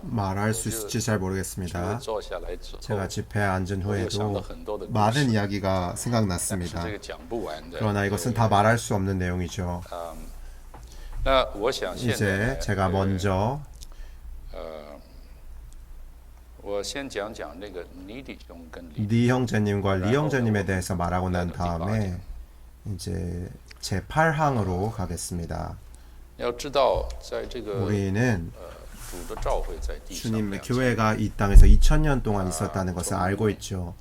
말할 수 있을지 잘 모르겠습니다. 제가 집회에 앉은 후에도 많은 이야기가 생각났습니다. 그러나 이것은 다 말할 수 없는 내용이죠. 이제 제가 먼저 니 형제님과 리 형제님에 대해서 말하고 난 다음에 이제 제8항으로 가겠습니다. 우리는 주님의 교회가 이 땅에서 2000년 동안 있었다는 것을 알고 있죠.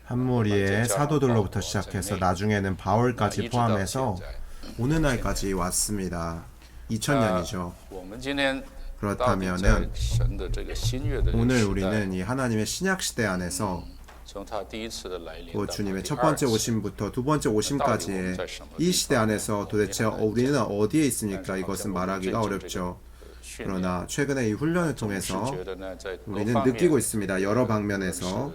한 무리의 사도들로부터 시작해서 나중에는 바울까지 포함해서 오늘날까지 왔습니다. 2000년이죠. 그렇다면은 오늘 우리는 이 하나님의 신약 시대 안에서 주님의 첫 번째 오심부터 두 번째 오심까지의 이 시대 안에서 도대체 우리는 어디에 있습니까? 이것은 말하기가 어렵죠. 그러나 최근에 이 훈련을 통해서 우리는 느끼고 있습니다. 여러 방면에서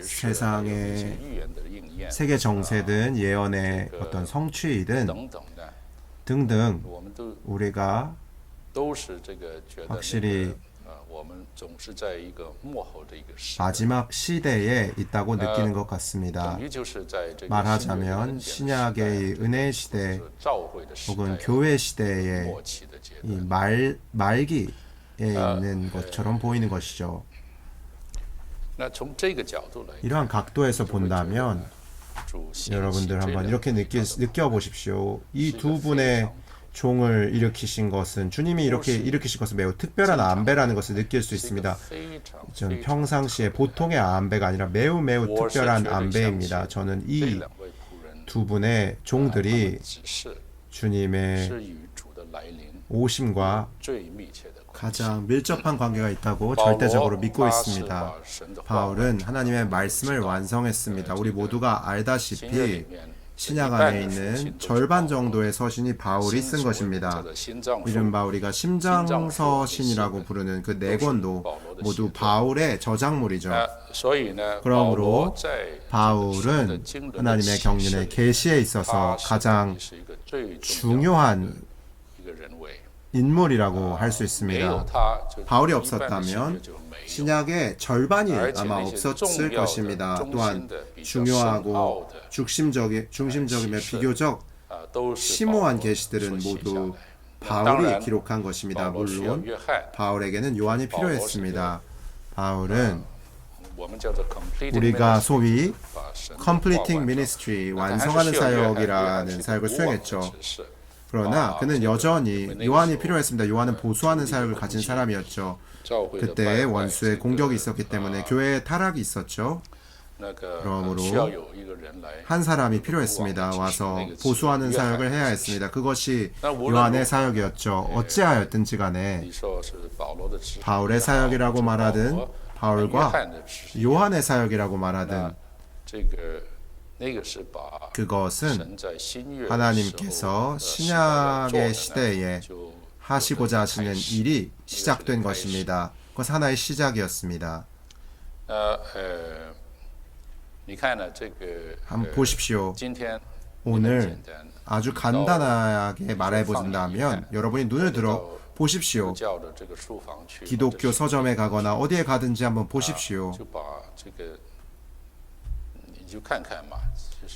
세상의 세계 정세든 예언의 어떤 성취이든 등등 우리가 확실히 마지막 시대에 있다고 느끼는 것 같습니다. 말하자면 신약의 은혜 시대 혹은 교회 시대의 이 말기에 있는 것처럼 보이는 것이죠. 이러한 각도에서 본다면 여러분들 한번 이렇게 느껴보십시오. 이 두 분의 종을 일으키신 것은 주님이 이렇게 일으키신 것은 매우 특별한 안배라는 것을 느낄 수 있습니다. 전 평상시에 보통의 안배가 아니라 매우 특별한 안배입니다. 저는 이 두 분의 종들이 주님의 오심과 가장 밀접한 관계가 있다고 절대적으로 믿고 있습니다. 바울은 하나님의 말씀을 완성했습니다. 우리 모두가 알다시피 신약 안에 있는 절반 정도의 서신이 바울이 쓴 것입니다. 이른바 우리가 심장서신이라고 부르는 그 네 권도 모두 바울의 저작물이죠. 그러므로 바울은 하나님의 경륜의 계시에 있어서 가장 중요한 인물이라고 할 수 있습니다. 바울이 없었다면 신약의 절반이 아마 없었을 것입니다. 또한 중요하고 중심적이며 비교적 심오한 계시들은 모두 바울이 기록한 것입니다. 물론 바울에게는 요한이 필요했습니다. 바울은 우리가 소위 completing ministry, 완성하는 사역이라는 사역을 수행했죠. 그러나 그는 여전히 요한이 필요했습니다. 요한은 보수하는 사역을 가진 사람이었죠. 그때 원수의 공격이 있었기 때문에 교회에 타락이 있었죠. 그러므로 한 사람이 필요했습니다. 와서 보수하는 사역을 해야 했습니다. 그것이 요한의 사역이었죠. 어찌하였든지 간에 바울의 사역이라고 말하든 바울과 요한의 사역이라고 말하든 그것은 하나님께서 신약의 시대에 하시고자 하시는 일이 시작된 것입니다. 그것은 하나의 시작이었습니다. 한번 보십시오. 오늘 아주 간단하게 말해본다면 여러분이 눈을 들어 보십시오. 기독교 서점에 가거나 어디에 가든지 한번 보십시오.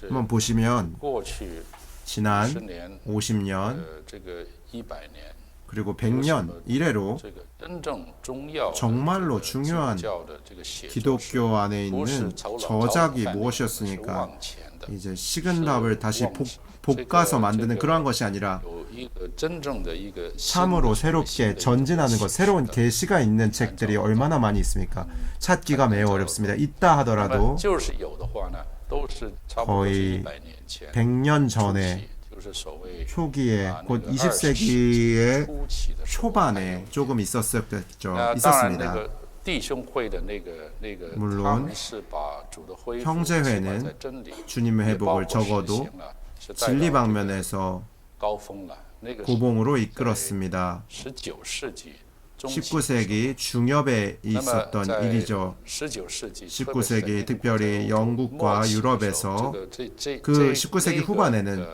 한번 보시면 지난 50년 그리고 100년 이래로 정말로 중요한 기독교 안에 있는 저작이 무엇이었습니까? 이제 식은 밥을 다시 볶아서 만드는 그러한 것이 아니라 참으로 새롭게 전진하는 것, 새로운 계시가 있는 책들이 얼마나 많이 있습니까? 찾기가 매우 어렵습니다. 있다 하더라도 거의 100년 전에 초기에 곧 20세기의 초반에 조금 있었습니다. 물론 형제회는 주님의 회복을 적어도 진리 방면에서 고봉으로 이끌었습니다. 19세기 중엽에 있었던 일이죠. 19세기 특별히 영국과 유럽에서 그 19세기 후반에는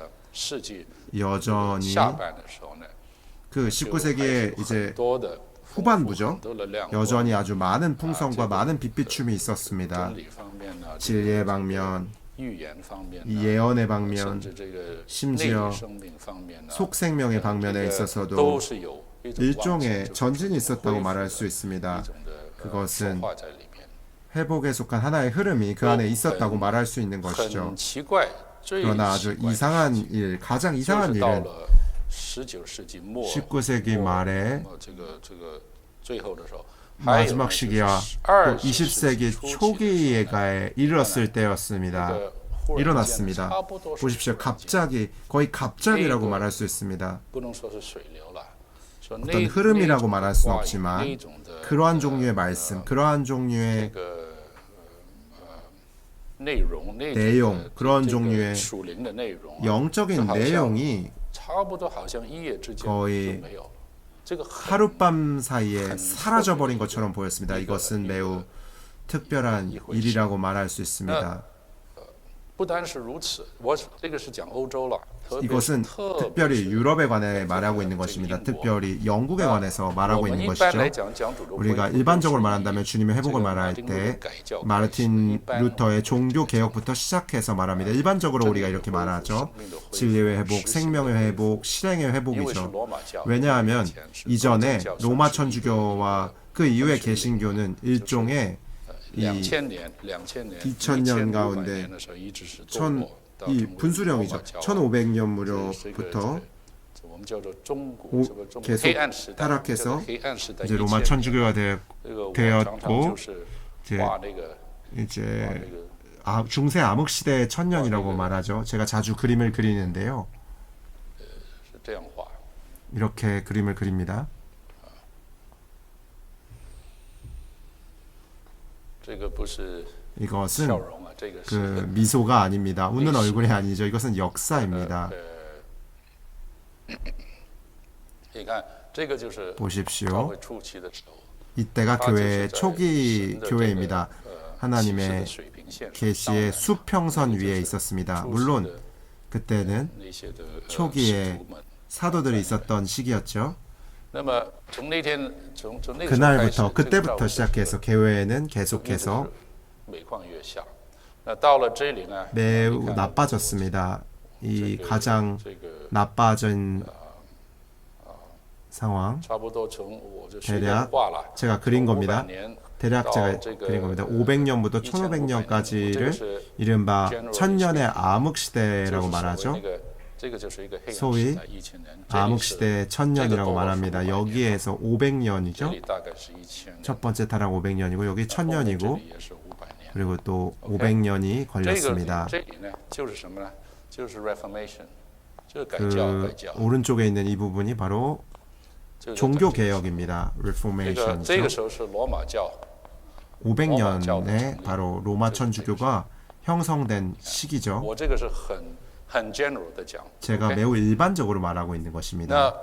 여전히 그 19세기의 이제 후반부죠. 여전히 아주 많은 풍성과 많은 빛비춤이 있었습니다. 진리의 방면, 이 예언의 방면, 심지어 속생명의 방면에 있어서도 일종의 전진이 있었다고 말할 수 있습니다. 그것은 회복에 속한 하나의 흐름이 그 안에 있었다고 말할 수 있는 것이죠. 그러나 아주 이상한 일, 가장 이상한 일은 19세기 말에 마지막 시기와 또 20세기 초기에 이르렀을 때였습니다. 일어났습니다. 보십시오. 갑자기, 거의 갑자기라고 말할 수 있습니다. 어떤 흐름이라고 말할 수는 없지만 그러한 종류의 말씀, 그러한 종류의 내용, 그런 종류의 영적인 내용이 거의 하룻밤 사이에 사라져버린 것처럼 보였습니다. 이것은 매우 특별한 일이라고 말할 수 있습니다. 이것은 특별히 유럽에 관해 말하고 있는 것입니다. 특별히 영국에 관해서 말하고 있는 것이죠. 우리가 일반적으로 말한다면 주님의 회복을 말할 때 마르틴 루터의 종교 개혁부터 시작해서 말합니다. 일반적으로 우리가 이렇게 말하죠. 진리의 회복, 생명의 회복, 실행의 회복이죠. 왜냐하면 이전에 로마 천주교와 그 이후의 개신교는 일종의 이 2000년 가운데 이 분수령이죠. 1500년 무렵부터 계속 타락해서 이제 로마 천주교가 되었고 이제 중세 암흑 시대의 천년이라고 말하죠. 제가 자주 그림을 그리는데요. 이렇게 그림을 그립니다. 이것은 그 미소가 아닙니다. 웃는 얼굴이 아니죠. 이것은 역사입니다. 보십시오. 이때가 교회의 초기 교회입니다. 하나님의 계시의 수평선 위에 있었습니다. 물론 그때는 초기에 사도들이 있었던 시기였죠. 그날부터 그때부터 시작해서 교회는 계속해서 매우 나빠졌습니다. 이 가장 나빠진 상황 대략 제가 그린 겁니다. 대략 제가 그린 겁니다. 500년부터 1500년까지를 이른바 천년의 암흑시대라고 말하죠. 소위 암흑시대 천년이라고 말합니다. 여기에서 500년이죠. 첫 번째 타락 500년이고 여기 1000년이고 그리고 또 500년이 걸렸습니다. 그 오른쪽에 있는 이 부분이 바로 종교개혁입니다. Reformation이죠. 500년에 바로 로마 천주교가 형성된 시기죠. 제가 매우 일반적으로 말하고 있는 것입니다.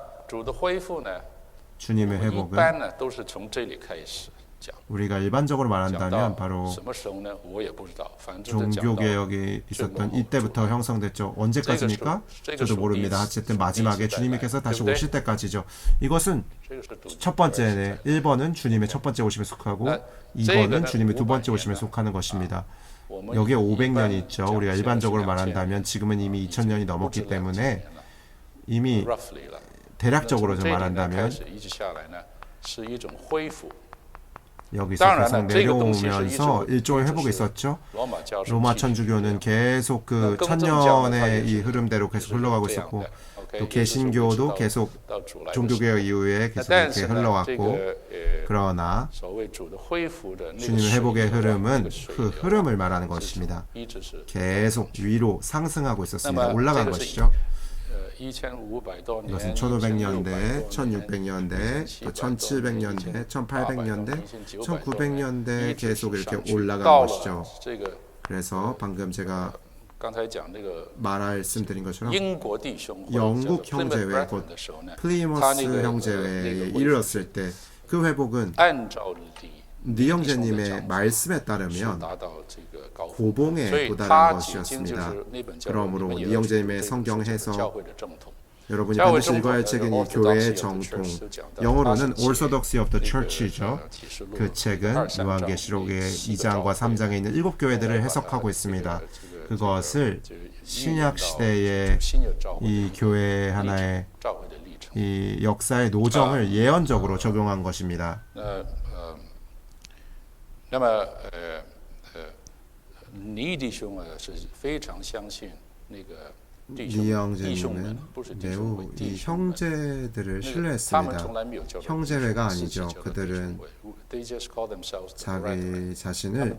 주님의 회복은 우리가 일반적으로 말한다면 바로 종교개혁이 있었던 이때부터 형성됐죠. 언제까지입니까? 저도 모릅니다. 어쨌든 마지막에 주님께서 다시 오실 때까지죠. 이것은 첫 번째네. 1번은 주님의 첫 번째 오심에 속하고 2번은 주님의 두 번째 오심에 속하는 것입니다. 여기에 500년이 있죠. 우리가 일반적으로 말한다면 지금은 이미 2000년이 넘었기 때문에 이미 대략적으로 좀 말한다면 여기서 계속 내려오면서 일종의 회복이 있었죠. 로마 천주교는 계속 그 천년의 이 흐름대로 계속 흘러가고 있었고 또 개신교도 계속 종교개혁 이후에 계속 이렇게 흘러왔고 그러나 주님의 회복의 흐름은 그 흐름을 말하는 것입니다. 계속 위로 상승하고 있었습니다. 올라간 것이죠. 이것은 1500년대, 1600년대, 또 1700년대, 1800년대, 1900년대 계속 이렇게 올라간 것이죠. 그래서 방금 제가 말씀드린 것처럼 영국 형제회, 곧 플리머스 형제회에 이르렀을 때 그 회복은 니영재님의 말씀에 따르면 고봉에 도달한 것이었습니다. 그러므로 니영재님의 성경 해석 여러분이 반드시 읽어야 할 책은 이 교회의 정통, 영어로는 Orthodoxy of the Church이죠. 그 책은 요한계시록의 2장과 3장에 있는 7교회들을 해석하고 있습니다. 그것을 신약 시대의 이 교회 하나의 이 역사의 노정을 예언적으로 적용한 것입니다. 那么倪弟兄是非常相信那个 니영재님은 매우 이 형제들을 신뢰했습니다. 형제회가 아니죠. 그들은 자기 자신을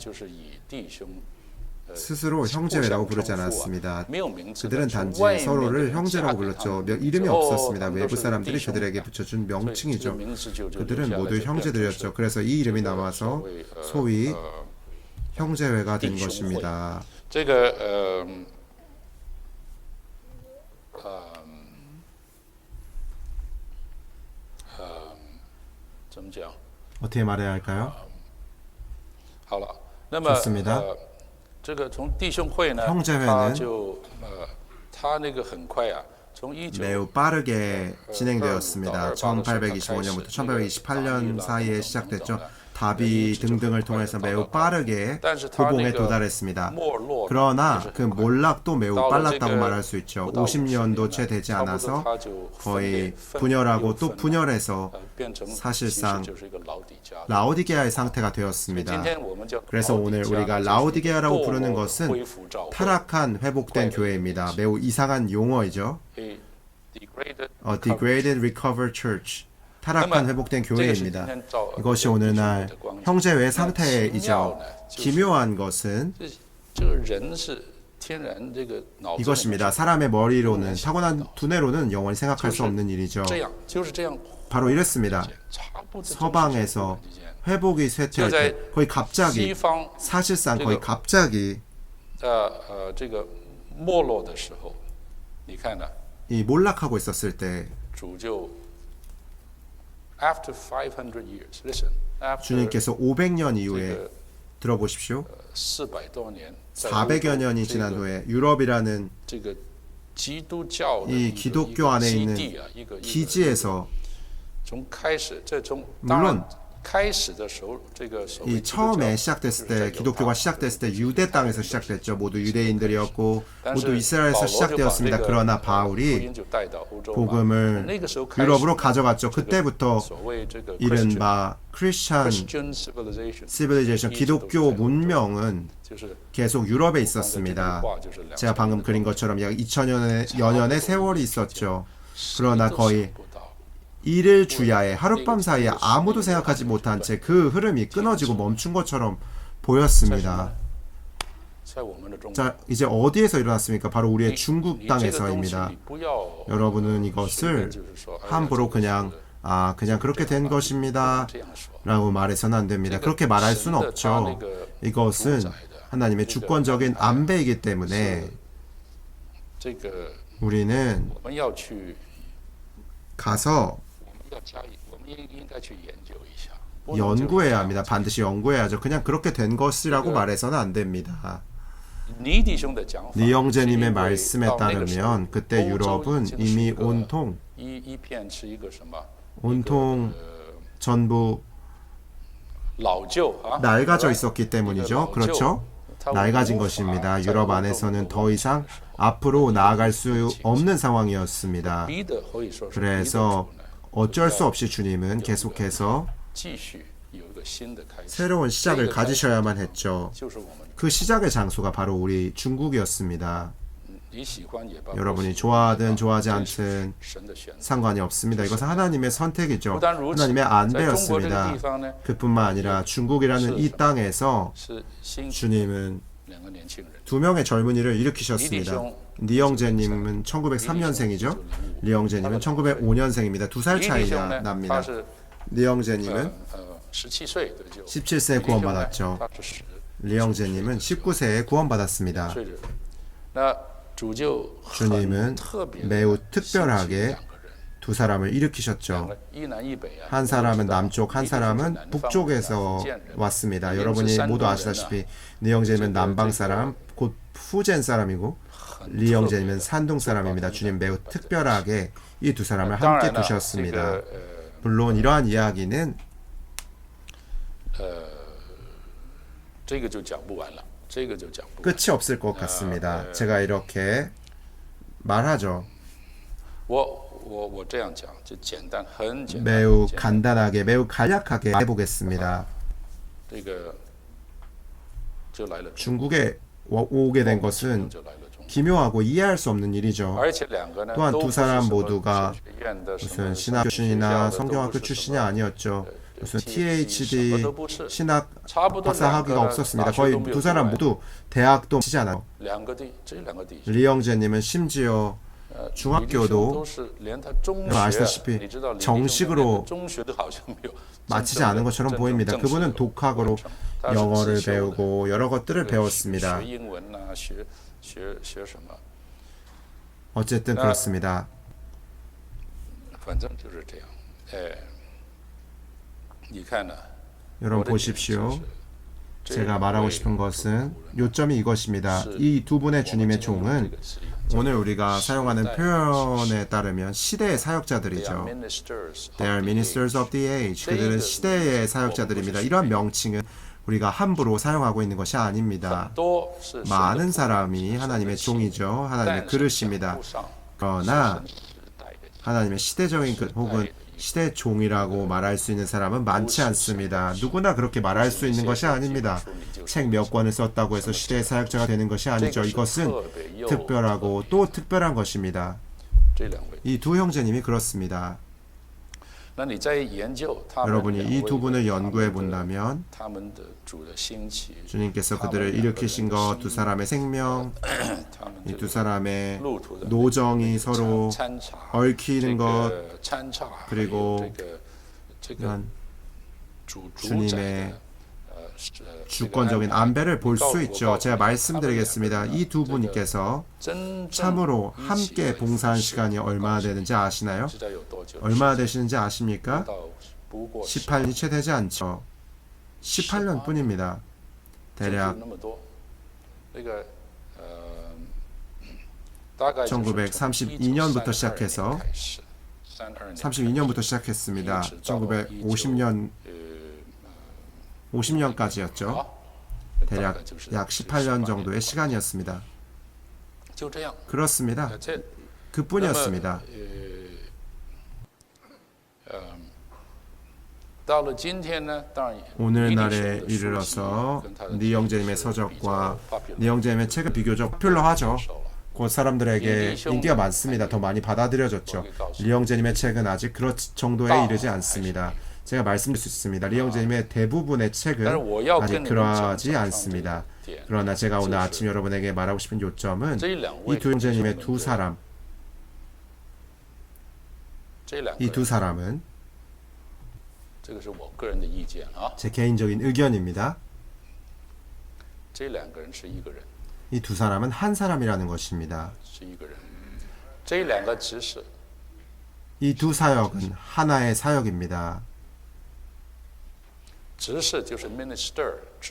스스로 형제회라고 부르지 않았습니다. 그들은 단지 서로를 형제라고 불렀죠. 이름이 없었습니다. 외부 사람들이 그들에게 붙여준 명칭이죠. 그들은 모두 형제들이었죠. 그래서 이 이름이 남아서 소위 형제회가 된 것입니다. 怎么讲？ 어떻게 말해야 할까요? 好了，那么 좋습니다. 这个从弟兄会呢， 형제회는 他就他那个很快啊，从 매우 빠르게 진행되었습니다. 1825년부터 1828년 사이에 시작됐죠. 다비 등등을 통해서 매우 빠르게 고봉에 도달했습니다. 그러나 그 몰락도 매우 빨랐다고 말할 수 있죠. 50년도 채 되지 않아서 거의 분열하고 또 분열해서 사실상 라오디게아의 상태가 되었습니다. 그래서 오늘 우리가 라오디게아라고 부르는 것은 타락한 회복된 교회입니다. 매우 이상한 용어이죠. Degraded Recovered Church. 타락한 회복된 교회입니다. 이것이 오늘날 형제회 상태이죠. 기묘한 것은 이것입니다. 사람의 머리로는 타고난 두뇌로는 영원히 생각할 수 없는 일이죠. 바로 이랬습니다. 서방에서 회복이 쇠퇴할 때 거의 갑자기 사실상 거의 갑자기 이 몰락하고 있었을 때 주님께서 500년 이후에 들어보십시오. 400여 년이 지난 후에 유럽이라는 이 기독교 안에 있는 기지에서 물론 이 처음에 시작됐을 때 기독교가 시작됐을 때 유대 땅에서 시작됐죠. 모두 유대인들이었고 모두 이스라엘에서 시작되었습니다. 그러나 바울이 복음을 유럽으로 가져갔죠. 그때부터 이른바 크리스천 시빌리제이션 기독교 문명은 계속 유럽에 있었습니다. 제가 방금 그린 것처럼 약 2000여 년의 세월이 있었죠. 그러나 거의 일일 주야에 하룻밤 사이에 아무도 생각하지 못한 채 그 흐름이 끊어지고 멈춘 것처럼 보였습니다. 자, 이제 어디에서 일어났습니까? 바로 우리의 중국 땅에서입니다. 여러분은 이것을 함부로 그냥 그냥 그렇게 된 것입니다 라고 말해서는 안 됩니다. 그렇게 말할 수는 없죠. 이것은 하나님의 주권적인 안배이기 때문에 우리는 가서 연구해야 합니다. 반드시 연구해야죠. 그냥 그렇게 된 것이라고 말해서는 안 됩니다. 니영재님의 말씀에 따르면 그때 유럽은 이미 온통 전부 낡아져 있었기 때문이죠. 그렇죠? 낡아진 것입니다. 유럽 안에서는 더 이상 앞으로 나아갈 수 없는 상황이었습니다. 그래서 어쩔 수 없이 주님은 계속해서 새로운 시작을 가지셔야만 했죠. 그 시작의 장소가 바로 우리 중국이었습니다. 여러분이 좋아하든 좋아하지 않든 상관이 없습니다. 이것은 하나님의 선택이죠. 하나님의 안배였습니다. 그뿐만 아니라 중국이라는 이 땅에서 주님은 두 명의 젊은이를 일으키셨습니다. 니영재님은 1903년생이죠. 리영재님은 1905년생입니다. 2살 차이가 납니다. 리영재님은 17세에 구원받았죠. 리영재님은 19세에 구원받았습니다. 주님은 매우 특별하게 두 사람을 일으키셨죠. 한 사람은 남쪽, 한 사람은 북쪽에서 왔습니다. 여러분이 모두 아시다시피 리영제님은 남방 사람, 곧 푸젠 사람이고 리영제님은 산둥 사람입니다. 주님 매우 특별하게 이 두 사람을 함께 두셨습니다. 물론 이러한 이야기는 끝이 없을 것 같습니다. 제가 이렇게 말하죠. 매우 간단하게, 매우 간략하게 해보겠습니다. 중국에 오게 된 것은 기묘하고 이해할 수 없는 일이죠. 또한 두 사람 모두가 무슨 신학 출신이나 성경학교 출신이 아니었죠. 무슨 THD 신학 박사 학위가 없었습니다. 거의 두 사람 모두 대학도 치지 않아요. 리영제님은 심지어 중학교도 아시다시피 정식으로 마치지 않은 것처럼 보입니다. 그분은 독학으로 영어를 배우고 여러 것들을 배웠습니다. 어쨌든 그렇습니다. 여러분 보십시오. 제가 말하고 싶은 것은 요점이 이것입니다. 이 두 분의 주님의 종은 오늘 우리가 사용하는 표현에 따르면 시대의 사역자들이죠. They are ministers of the age. 그들은 시대의 사역자들입니다. 이러한 명칭은 우리가 함부로 사용하고 있는 것이 아닙니다. 많은 사람이 하나님의 종이죠. 하나님의 그릇입니다. 그러나 하나님의 시대적인 그 혹은 시대 종이라고 말할 수 있는 사람은 많지 않습니다. 누구나 그렇게 말할 수 있는 것이 아닙니다. 책 몇 권을 썼다고 해서 시대의 사역자가 되는 것이 아니죠. 이것은 특별하고 또 특별한 것입니다. 이 두 형제님이 그렇습니다. 여러분이 이 두 분을 연구해 본다면 주님께서 그들을 일으키신 것, 두 사람의 생명, 이 두 사람의 노정이 서로 얽히는 것, 그리고 주님의 주권적인 안배를 볼 수 있죠. 제가 말씀드리겠습니다. 이 두 분께서 참으로 함께 봉사한 시간이 얼마나 되는지 아시나요? 얼마나 되시는지 아십니까? 18년이 채 되지 않죠. 18년 뿐입니다. 대략 1932년부터 시작해서 32년부터 시작했습니다. 1950년까지였죠. 대략 약 18년 정도의 시간이었습니다. 그렇습니다. 그뿐이었습니다. 오늘날에 이르러서 리영제님의 서적과 리영제님의 책은 비교적 포퓰러하죠. 곧 사람들에게 인기가 많습니다. 더 많이 받아들여졌죠. 리영제님의 책은 아직 그런 정도에 이르지 않습니다. 제가 말씀드릴 수 있습니다. 리영제님의 대부분의 책은 아직 그러하지 않습니다. 그러나 제가 오늘 아침 여러분에게 말하고 싶은 요점은 이 두 형제님의 두 사람, 이 두 사람은 제 개인적인 의견입니다. 이 두 사람은 한 사람이라는 것입니다. 이 두 사역은 하나의 사역입니다.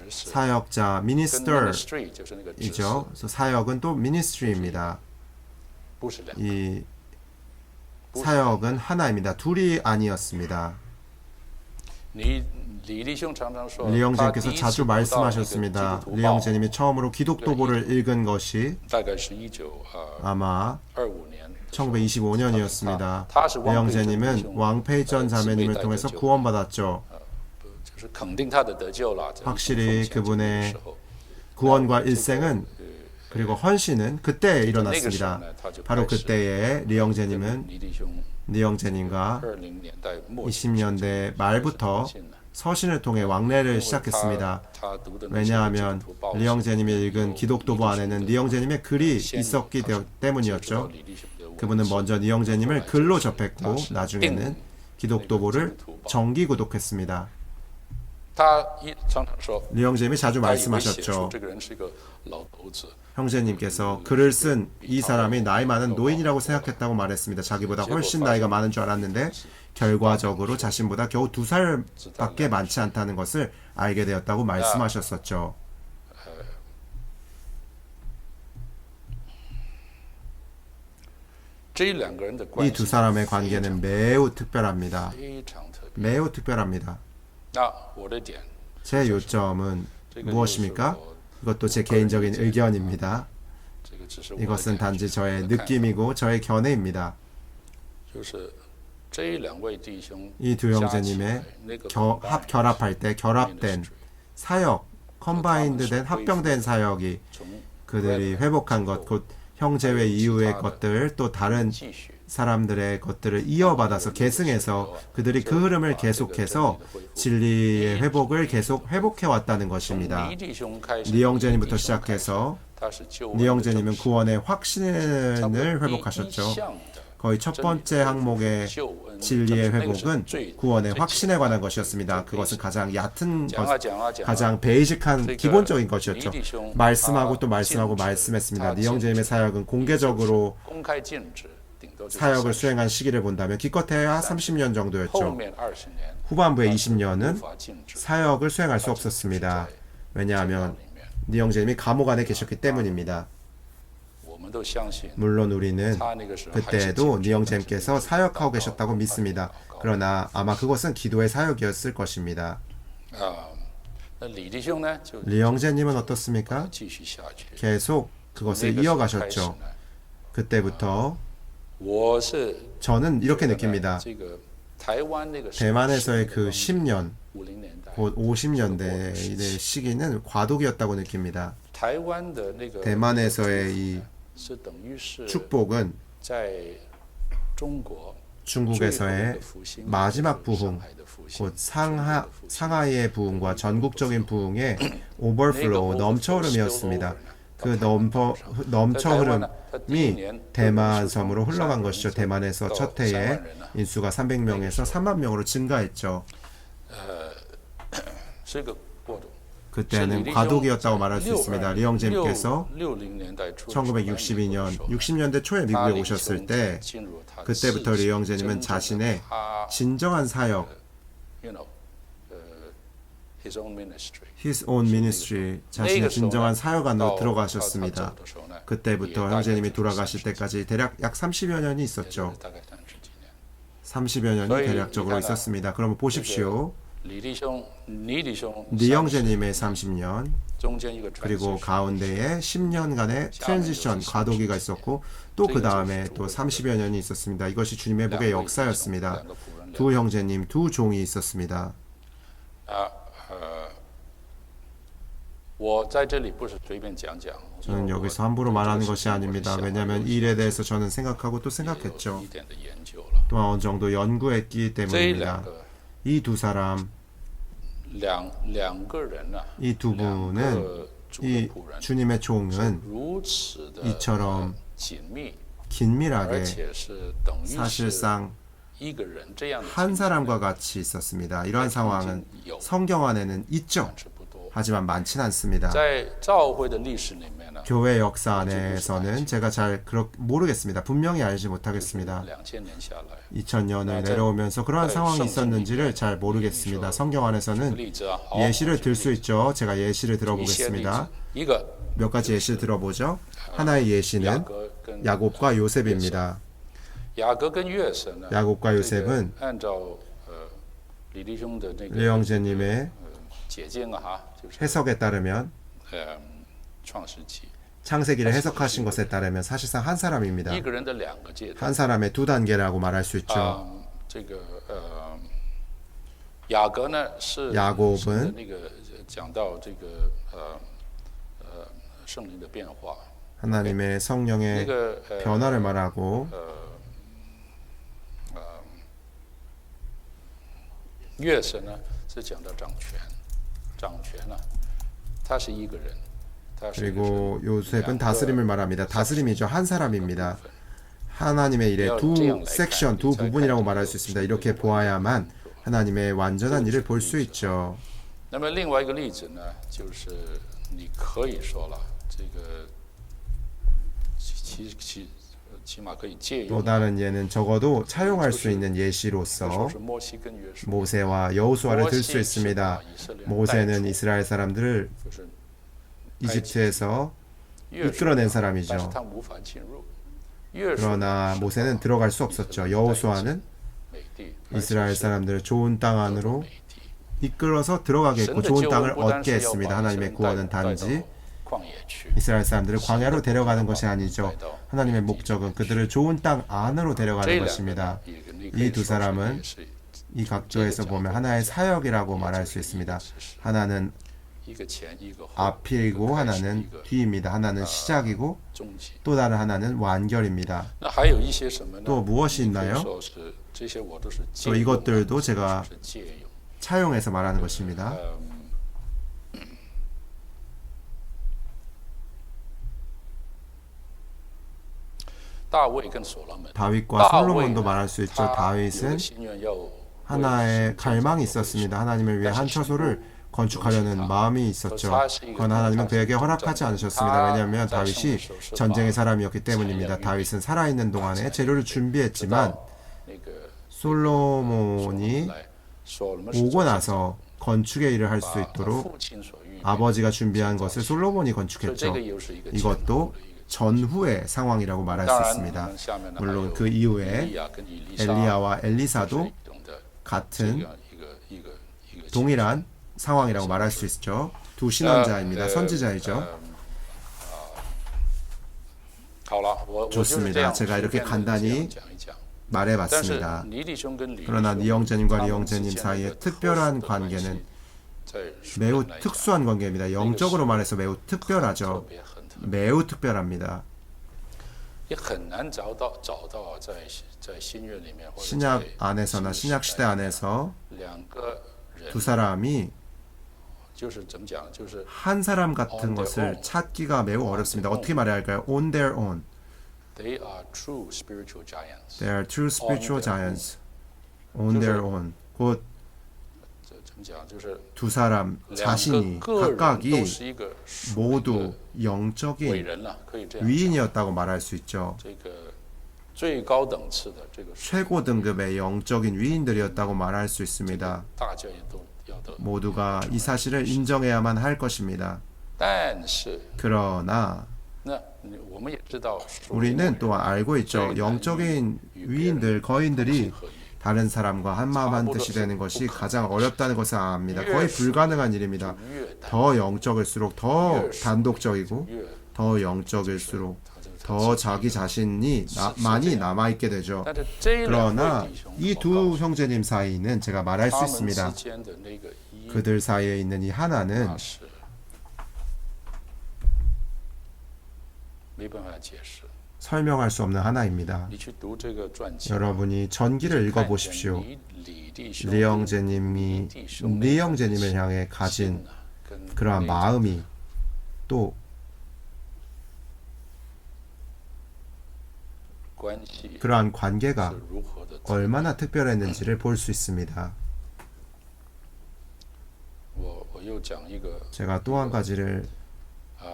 사역자, minister이죠. 그래서 사역은 또 ministry입니다. 이 사역은 하나입니다. 둘이 아니었습니다. 리영제님께서 자주 말씀하셨습니다. 리영제님이 처음으로 기독도보를 읽은 것이 아마 1925년이었습니다. 리영제님은 왕페이전 자매님을 통해서 구원받았죠. 확실히 그분의 구원과 일생은 그리고 헌신은 그때 일어났습니다. 바로 그때에 리영제님과 20년대 말부터 서신을 통해 왕래를 시작했습니다. 왜냐하면 리영제님이 읽은 기독도보 안에는 리영제님의 글이 있었기 때문이었죠. 그분은 먼저 리영제님을 글로 접했고 나중에는 기독도보를 정기 구독했습니다. 리 형제님이 자주 말씀하셨죠. 형제님께서 글을 쓴 이 사람이 나이 많은 노인이라고 생각했다고 말했습니다. 자기보다 훨씬 나이가 많은 줄 알았는데 결과적으로 자신보다 겨우 2살밖에 많지 않다는 것을 알게 되었다고 말씀하셨었죠. 이 두 사람의 관계는 매우 특별합니다. 매우 특별합니다. 제 요점은 무엇입니까? 이것도 제 개인적인 의견입니다. 이것은 단지 저의 느낌이고 저의 견해입니다. 이 두 형제님의 결합할 때 결합된 사역, 컴바인드된 합병된 사역이 그들이 회복한 것, 곧 형제회 이후의 것들, 또 다른 사람들의 것들을 이어받아서 계승해서 그들이 그 흐름을 계속해서 진리의 회복을 계속 회복해왔다는 것입니다. 리 형제님부터 시작해서 리 형제님은 구원의 확신을 회복하셨죠. 거의 첫 번째 항목의 진리의 회복은 구원의 확신에 관한 것이었습니다. 그것은 가장 얕은 것, 가장 베이직한 기본적인 것이었죠. 말씀하고 또 말씀하고 말씀했습니다. 리 형제님의 사역은 공개적으로 사역을 수행한 시기를 본다면 기껏해야 30년 정도였죠. 후반부의 20년은 사역을 수행할 수 없었습니다. 왜냐하면 리 형제님이 감옥 안에 계셨기 때문입니다. 물론 우리는 그때에도 리 형제님께서 사역하고 계셨다고 믿습니다. 그러나 아마 그것은 기도의 사역이었을 것입니다. 리 형제님은 어떻습니까? 계속 그것을 이어가셨죠. 그때부터 저는 이렇게 느낍니다. 대만에서의 그 10년, 곧 50년대의 시기는 과도기였다고 느낍니다. 대만에서의 이 축복은 중국에서의 마지막 부흥, 곧 상하이의 부흥과 전국적인 부흥의 오버플로우, 넘쳐흐름이었습니다. 그 넘쳐흐름이 대만 섬으로 흘러간 것이죠. 대만에서 첫 해에 인수가 300명에서 3만 명으로 증가했죠. 그때는 과도기였다고 말할 수 있습니다. 리 형제님께서 1962년, 60년대 초에 미국에 오셨을 때 그때부터 리 형제님은 자신의 진정한 사역, His own ministry, 자신의 진정한 사역 안으로 들어가셨습니다. 그때부터 형제님이 돌아가실 때까지 대략 약 30여 년이 있었죠. 30여 년이 대략적으로 있었습니다. 그러면 보십시오. 리 형제님의 30년, 그리고 가운데에 10년간의 트랜지션, 과도기가 있었고 또 그 다음에 또 30여 년이 있었습니다. 이것이 주님의 복의 역사였습니다. 두 형제님, 두 종이 있었습니다. 저는 여기서 함부로 말하는 것이 아닙니다. 왜냐하면 이 일에 대해서 저는 생각하고 또 생각했죠. 또한 어느 정도 연구했기 때문입니다. 이 두 사람, 이 두 분은, 이 주님의 종은 이처럼 긴밀하게 사실상 한 사람과 같이 있었습니다. 이러한 상황은 성경 안에는 있죠. 하지만 많지는 않습니다. 교회 역사 안에서는 제가 잘 모르겠습니다. 분명히 알지 못하겠습니다. 2000년을 내려오면서 그러한 상황이 있었는지를 잘 모르겠습니다. 성경 안에서는 예시를 들 수 있죠. 제가 예시를 들어보겠습니다. 몇 가지 예시를 들어보죠. 하나의 예시는 야곱과 요셉입니다. 야곱과 요셉은 리 형제님의 해석에 따르면, 창세기를 해석하신 것에 따르면 사실상 한 사람입니다. 한 사람의 두 단계라고 말할 수 있죠. 야곱은 하나님의 성령의 변화를 말하고, 그리고 요셉은 다스림을 말합니다. 다스림이죠. 한 사람입니다. 하나님의 일의 두 섹션, 두 부분이라고 말할 수 있습니다. 이렇게 보아야만 하나님의 완전한 일을 볼 수 있죠. 那么另外一个例子呢，就是你可以说了，这个起码可以借 또 用。 다른 예는 적어도 차용할 수 있는 예시로서 모세와 여호수아를 들 수 있습니다. 모세는 이스라엘 사람들을 이집트에서 이끌어낸 사람이죠. 그러나 모세는 들어갈 수 없었죠. 여호수아는 이스라엘 사람들을 좋은 땅 안으로 이끌어서 들어가게 했고 좋은 땅을 얻게 했습니다. 하나님의 구원은 단지 이스라엘 사람들을 광야로 데려가는 것이 아니죠. 하나님의 목적은 그들을 좋은 땅 안으로 데려가는 것입니다. 이 두 사람은 이 각도에서 보면 하나의 사역이라고 말할 수 있습니다. 하나는 앞이고 하나는 뒤입니다. 하나는 시작이고 또 다른 하나는 완결입니다. 또 무엇이 있나요? 또 이것들도 제가 차용해서 말하는 것입니다. 다윗과 솔로몬도 말할 수 있죠. 다윗은 하나의 갈망이 있었습니다. 하나님을 위해 한 처소를 건축하려는 마음이 있었죠. 그러나 하나님은 그에게 허락하지 않으셨습니다. 왜냐하면 다윗이 전쟁의 사람이었기 때문입니다. 다윗은 살아있는 동안에 재료를 준비했지만 솔로몬이 오고 나서 건축의 일을 할 수 있도록 아버지가 준비한 것을 솔로몬이 건축했죠. 이것도 전후의 상황이라고 말할 수 있습니다. 물론 그 이후에 엘리야와 엘리사도 같은 동일한 상황이라고 말할 수 있죠. 두 신앙자입니다. 선지자이죠. 좋습니다. 제가 이렇게 간단히 말해봤습니다. 그러나 니영재님과 리영재님 사이의 특별한 관계는 매우 특수한 관계입니다. 영적으로 말해서 매우 특별하죠. 매우 특별합니다. 신약 안에서나 신약 시대 안에서 두 사람이 한 사람 같은 것을 찾기가 매우 어렵습니다. 어떻게 말해야 할까요? On their own. They are true spiritual giants. They are true spiritual giants. On their own. 곧 두 사람 자신이 각각이 모두 영적인 위인이었다고 말할 수 있죠. 최고 등급의 영적인 위인들이었다고 말할 수 있습니다. 모두가 이 사실을 인정해야만 할 것입니다. 그러나 우리는 또한 알고 있죠. 영적인 위인들, 거인들이 다른 사람과 한마음 한뜻이 되는 것이 가장 어렵다는 것을 압니다. 거의 불가능한 일입니다. 더 영적일수록 더 단독적이고 더 영적일수록 더 자기 자신이 많이 남아있게 되죠. 그러나 이 두 형제님 사이는 제가 말할 수 있습니다. 그들 사이에 있는 이 하나는 설명할 수 없는 하나입니다. 여러분이 전기를 읽어보십시오. 리영재님이 리영재님을 향해 가진 그러한 마음이 또 그러한 관계가 얼마나 특별했는지를 볼 수 있습니다. 제가 또 한 가지를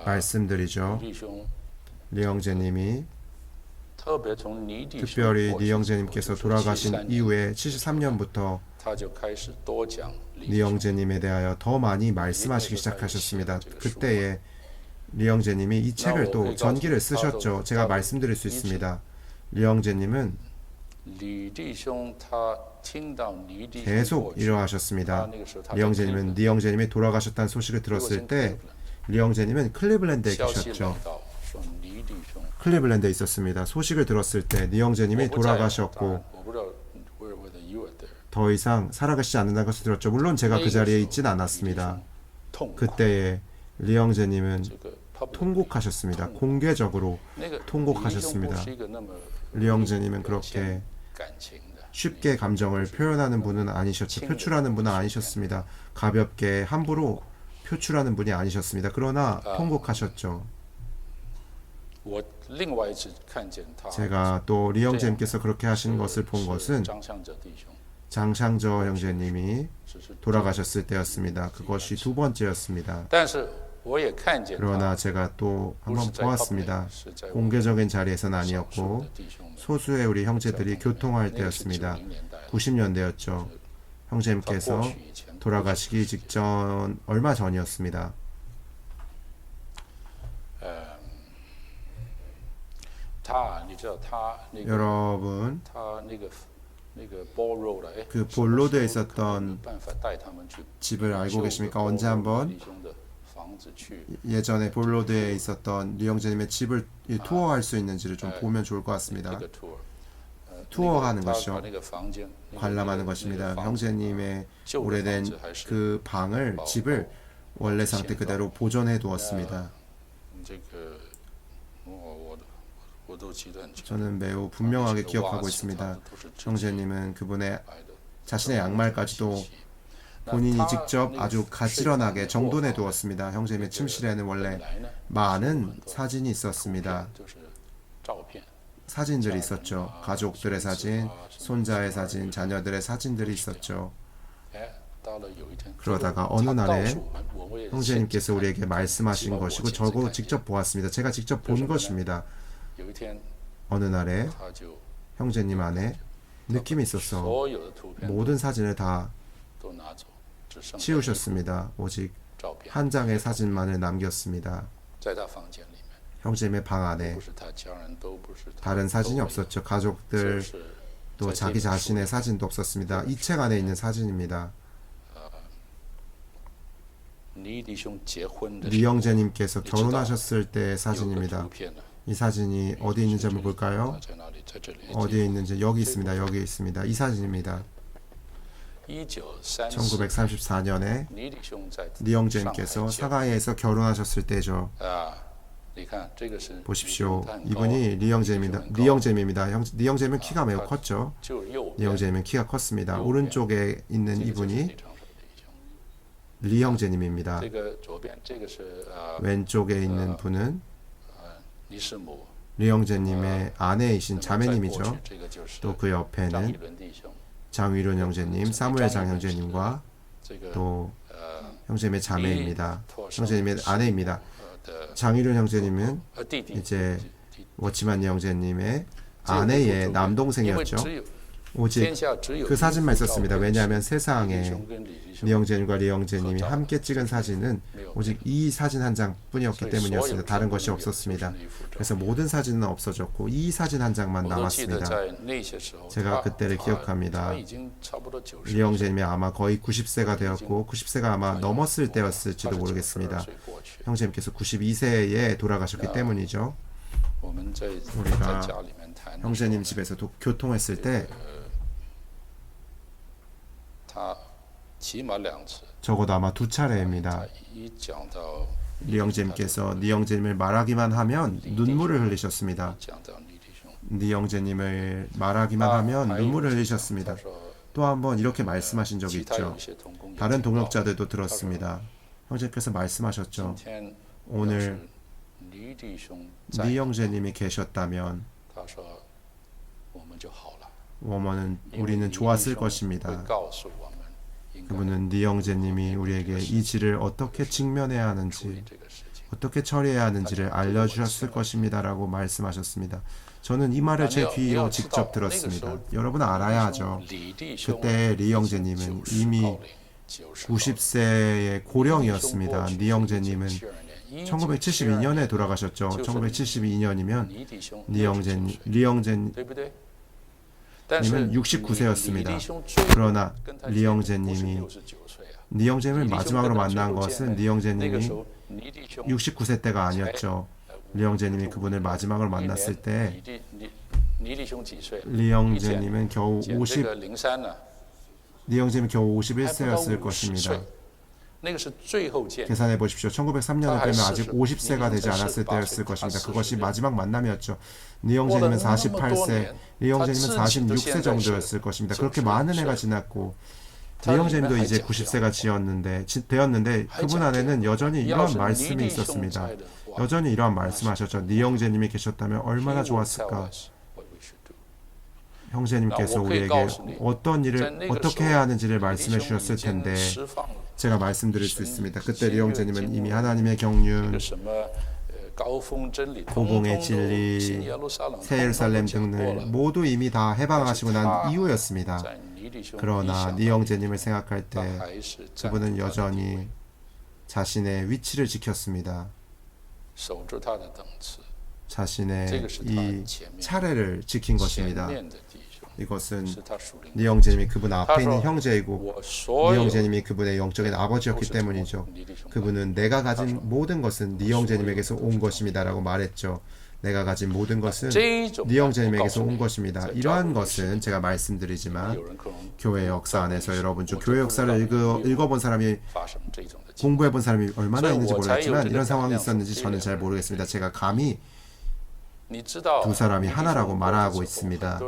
말씀드리죠. 리영재님이 특별히 리영재님께서 돌아가신 이후에 73년부터 리영재님에 대하여 더 많이 말씀하시기 시작하셨습니다. 그때에 리영재님이 이 책을 또 전기를 쓰셨죠. 제가 말씀드릴 수 있습니다. 리영재님은 계속 이러하셨습니다. 리영재님은 리영재님이 돌아가셨다는 소식을 들었을 때 리영재님은 클리블랜드에 계셨죠. 클리블랜드에 있었습니다. 소식을 들었을 때 리영재님이 돌아가셨고 더 이상 살아계시지 않는다는 것을 들었죠. 물론 제가 그 자리에 있진 않았습니다. 그때에 리영재님은 통곡하셨습니다. 공개적으로 통곡하셨습니다. 리영재님은 그렇게 쉽게 감정을 표현하는 분은 아니셨죠. 표출하는 분은 아니셨습니다. 가볍게 함부로 표출하는 분이 아니셨습니다. 그러나 통곡하셨죠. 제가 또 리영재님께서 그렇게 하신 것을 본 것은 장샹저 형제님이 돌아가셨을 때였습니다. 그것이 두 번째였습니다. 그러나 제가 또 한번 보았습니다. 공개적인 자리에서는 아니었고 소수의 우리 형제들이 교통할 때였습니다. 90년대였죠. 형제님께서 돌아가시기 직전 얼마 전이었습니다. 여러분 그 볼로드에 있었던 집을 알고 계십니까? 언제 한번 예전에 볼로드에 있었던 리 형제님의 집을 투어할 수 있는지를 좀 보면 좋을 것 같습니다. 투어하는 것이요. 관람하는 것입니다. 형제님의 오래된 그 방을, 집을 원래 상태 그대로 보존해 두었습니다. 저는 매우 분명하게 기억하고 있습니다. 형제님은 그분의 자신의 양말까지도 본인이 직접 아주 가지런하게 정돈해 두었습니다. 형제님의 침실에는 원래 많은 사진이 있었습니다. 사진들이 있었죠. 가족들의 사진, 손자의 사진, 자녀들의 사진들이 있었죠. 그러다가 어느 날에 형제님께서 우리에게 말씀하신 것이고 저도 직접 보았습니다. 제가 직접 본 것입니다. 어느 날에 형제님 안에 느낌이 있었어. 모든 사진을 다 치우셨습니다. 오직 한 장의 사진만을 남겼습니다. 형제님의 방 안에 다른 사진이 없었죠. 가족들 또 자기 자신의 사진도 없었습니다. 이 책 안에 있는 사진입니다. 리 형제님께서 결혼하셨을 때의 사진입니다. 이 사진이 어디 있는지 한번 볼까요? 어디에 있는지 여기 있습니다. 여기 있습니다. 이 사진입니다. 1934년에 리 형제님께서 상하이에서 결혼하셨을 때죠. 보십시오. 이분이 리 형제입니다. 리 형제님은 키가 매우 컸죠. 리 형제님은 키가 컸습니다. 오른쪽에 있는 이분이 리 형제님입니다. 왼쪽에 있는 분은 리 형제님의 아내이신 자매님이죠. 또 그 옆에는 장위륜 형제님, 사무엘 장 형제님과 또 형제님의 자매입니다. 형제님의 아내입니다. 장위륜 형제님은 이제 워치만 형제님의 아내의 남동생이었죠. 오직 그 사진만 있었습니다. 왜냐하면 세상에 리 형제님과 리 형제님이 함께 찍은 사진은 오직 이 사진 한 장뿐이었기 때문이었습니다. 다른 것이 없었습니다. 그래서 모든 사진은 없어졌고 이 사진 한 장만 남았습니다. 제가 그때를 기억합니다. 리 형제님이 아마 거의 90세가 되었고 90세가 아마 넘었을 때였을지도 모르겠습니다. 형제님께서 92세에 돌아가셨기 때문이죠. 우리가 형제님 집에서 교통했을 때 적어도 아마 2차례입니다. 리 형제님께서 리 형제님을 말하기만 하면 눈물을 흘리셨습니다. 리 형제님을 말하기만 하면 눈물을 흘리셨습니다. 또 한 번 이렇게 말씀하신 적이 있죠. 다른 동역자들도 들었습니다. 형제님께서 말씀하셨죠. 오늘 리 형제님이 계셨다면 우리는 좋았을 것입니다. 그분은 리 형제님이 우리에게 이 질을 어떻게 직면해야 하는지 어떻게 처리해야 하는지를 알려주셨을 것입니다 라고 말씀하셨습니다. 저는 이 말을 제 귀로 직접 들었습니다. 여러분 알아야 하죠. 그때 리 형제님은 이미 90세의 고령이었습니다. 리 형제님은 1972년에 돌아가셨죠. 1972년이면 리 형제님은 69세였습니다. 그러나 리 형제님을 마지막으로 만난 것은 리 형제님이 69세 때가 아니었죠. 리 형제님이 그분을 마지막으로 만났을 때 리 형제님은 겨우 51세였을 것입니다. 계산해 보십시오. 1903년을 빼면 아직 50세가 되지 않았을 때였을 것입니다. 그것이 마지막 만남이었죠. 리 형제님은 48세, 리 형제님은 46세 정도였을 것입니다. 그렇게 많은 해가 지났고 리 형제님도 이제 90세가 되었는데 그분 안에는 여전히 이러한 말씀이 있었습니다. 여전히 이러한 말씀하셨죠. 리 형제님이 계셨다면 얼마나 좋았을까. 형제님께서 우리에게 어떤 일을 어떻게 해야 하는지를 말씀해 주셨을 텐데 제가 말씀드릴 수 있습니다. 그때 리 형제님은 이미 하나님의 경륜, 고봉의 진리, 새 예루살렘 등을 모두 이미 다 해방하시고 난 이후였습니다. 그러나 리 형제님을 생각할 때 그분은 여전히 자신의 위치를 지켰습니다. 자신의 이 차례를 지킨 것입니다. 이것은 리 형제님이 그분 앞에 있는 형제이고 리 형제님이 그분의 영적인 아버지였기 때문이죠. 그분은 내가 가진 모든 것은 리 형제님에게서 온 것입니다 라고 말했죠. 내가 가진 모든 것은 리 형제님에게서 온 것입니다. 이러한 것은 제가 말씀드리지만 교회 역사 안에서 여러분 중 교회 역사를 읽어본 사람이 공부해본 사람이 얼마나 있는지 모르겠지만 이런 상황이 있었는지 저는 잘 모르겠습니다. 제가 감히 두 사람이 하나라고 말하고 있습니다.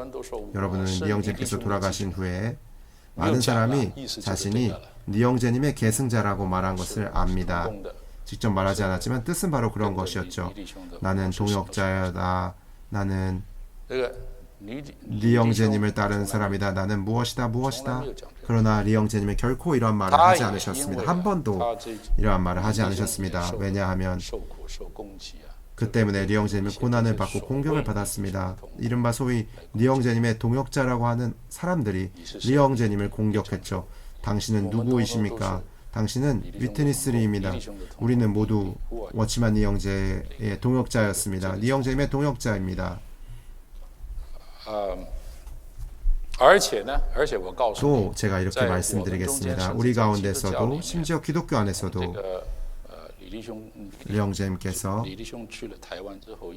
여러분은 리 형제님께서 돌아가신 후에 많은 사람이 자신이 리 형제님의 계승자라고 말한 것을 압니다. 직접 말하지 않았지만 뜻은 바로 그런 것이었죠. 나는 동역자다. 나는 리 형제님을 따르는 사람이다. 나는 무엇이다. 그러나 리 형제님은 결코 이러한 말을 하지 않으셨습니다. 한 번도 이러한 말을 하지 않으셨습니다. 왜냐하면 그 때문에 리 형제님은 고난을 받고 공격을 받았습니다. 이른바 소위 리 형제님의 동역자라고 하는 사람들이 리 형제님을 공격했죠. 당신은 누구이십니까? 당신은 위트니스 리입니다. 우리는 모두 워치만 리 형제의 동역자였습니다. 리 형제님의 동역자입니다. 또 제가 이렇게 말씀드리겠습니다. 우리 가운데서도 심지어 기독교 안에서도 리 형제님께서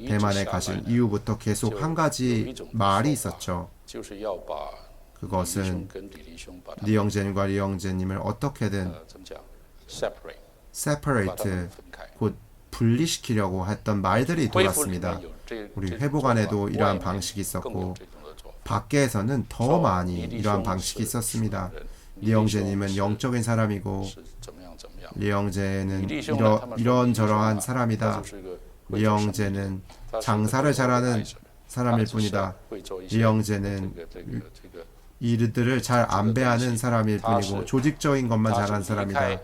대만에 가신 이후부터 계속 한 가지 말이 있었죠. 그것은 리 형제님과 리 형제님을 어떻게든 separate, 곧 분리시키려고 했던 말들이 돌았습니다. 우리 회복 안에도 이러한 방식이 있었고 밖에서는 더 많이 이러한 방식이 있었습니다. 리 형제님은 영적인 사람이고 리 형제는 이런저러한 사람이다. 리 형제는 장사를 잘하는 사람일 뿐이다. 리 형제는 일들을 잘 안배하는 사람일 뿐이고 조직적인 것만 잘하는 사람이다.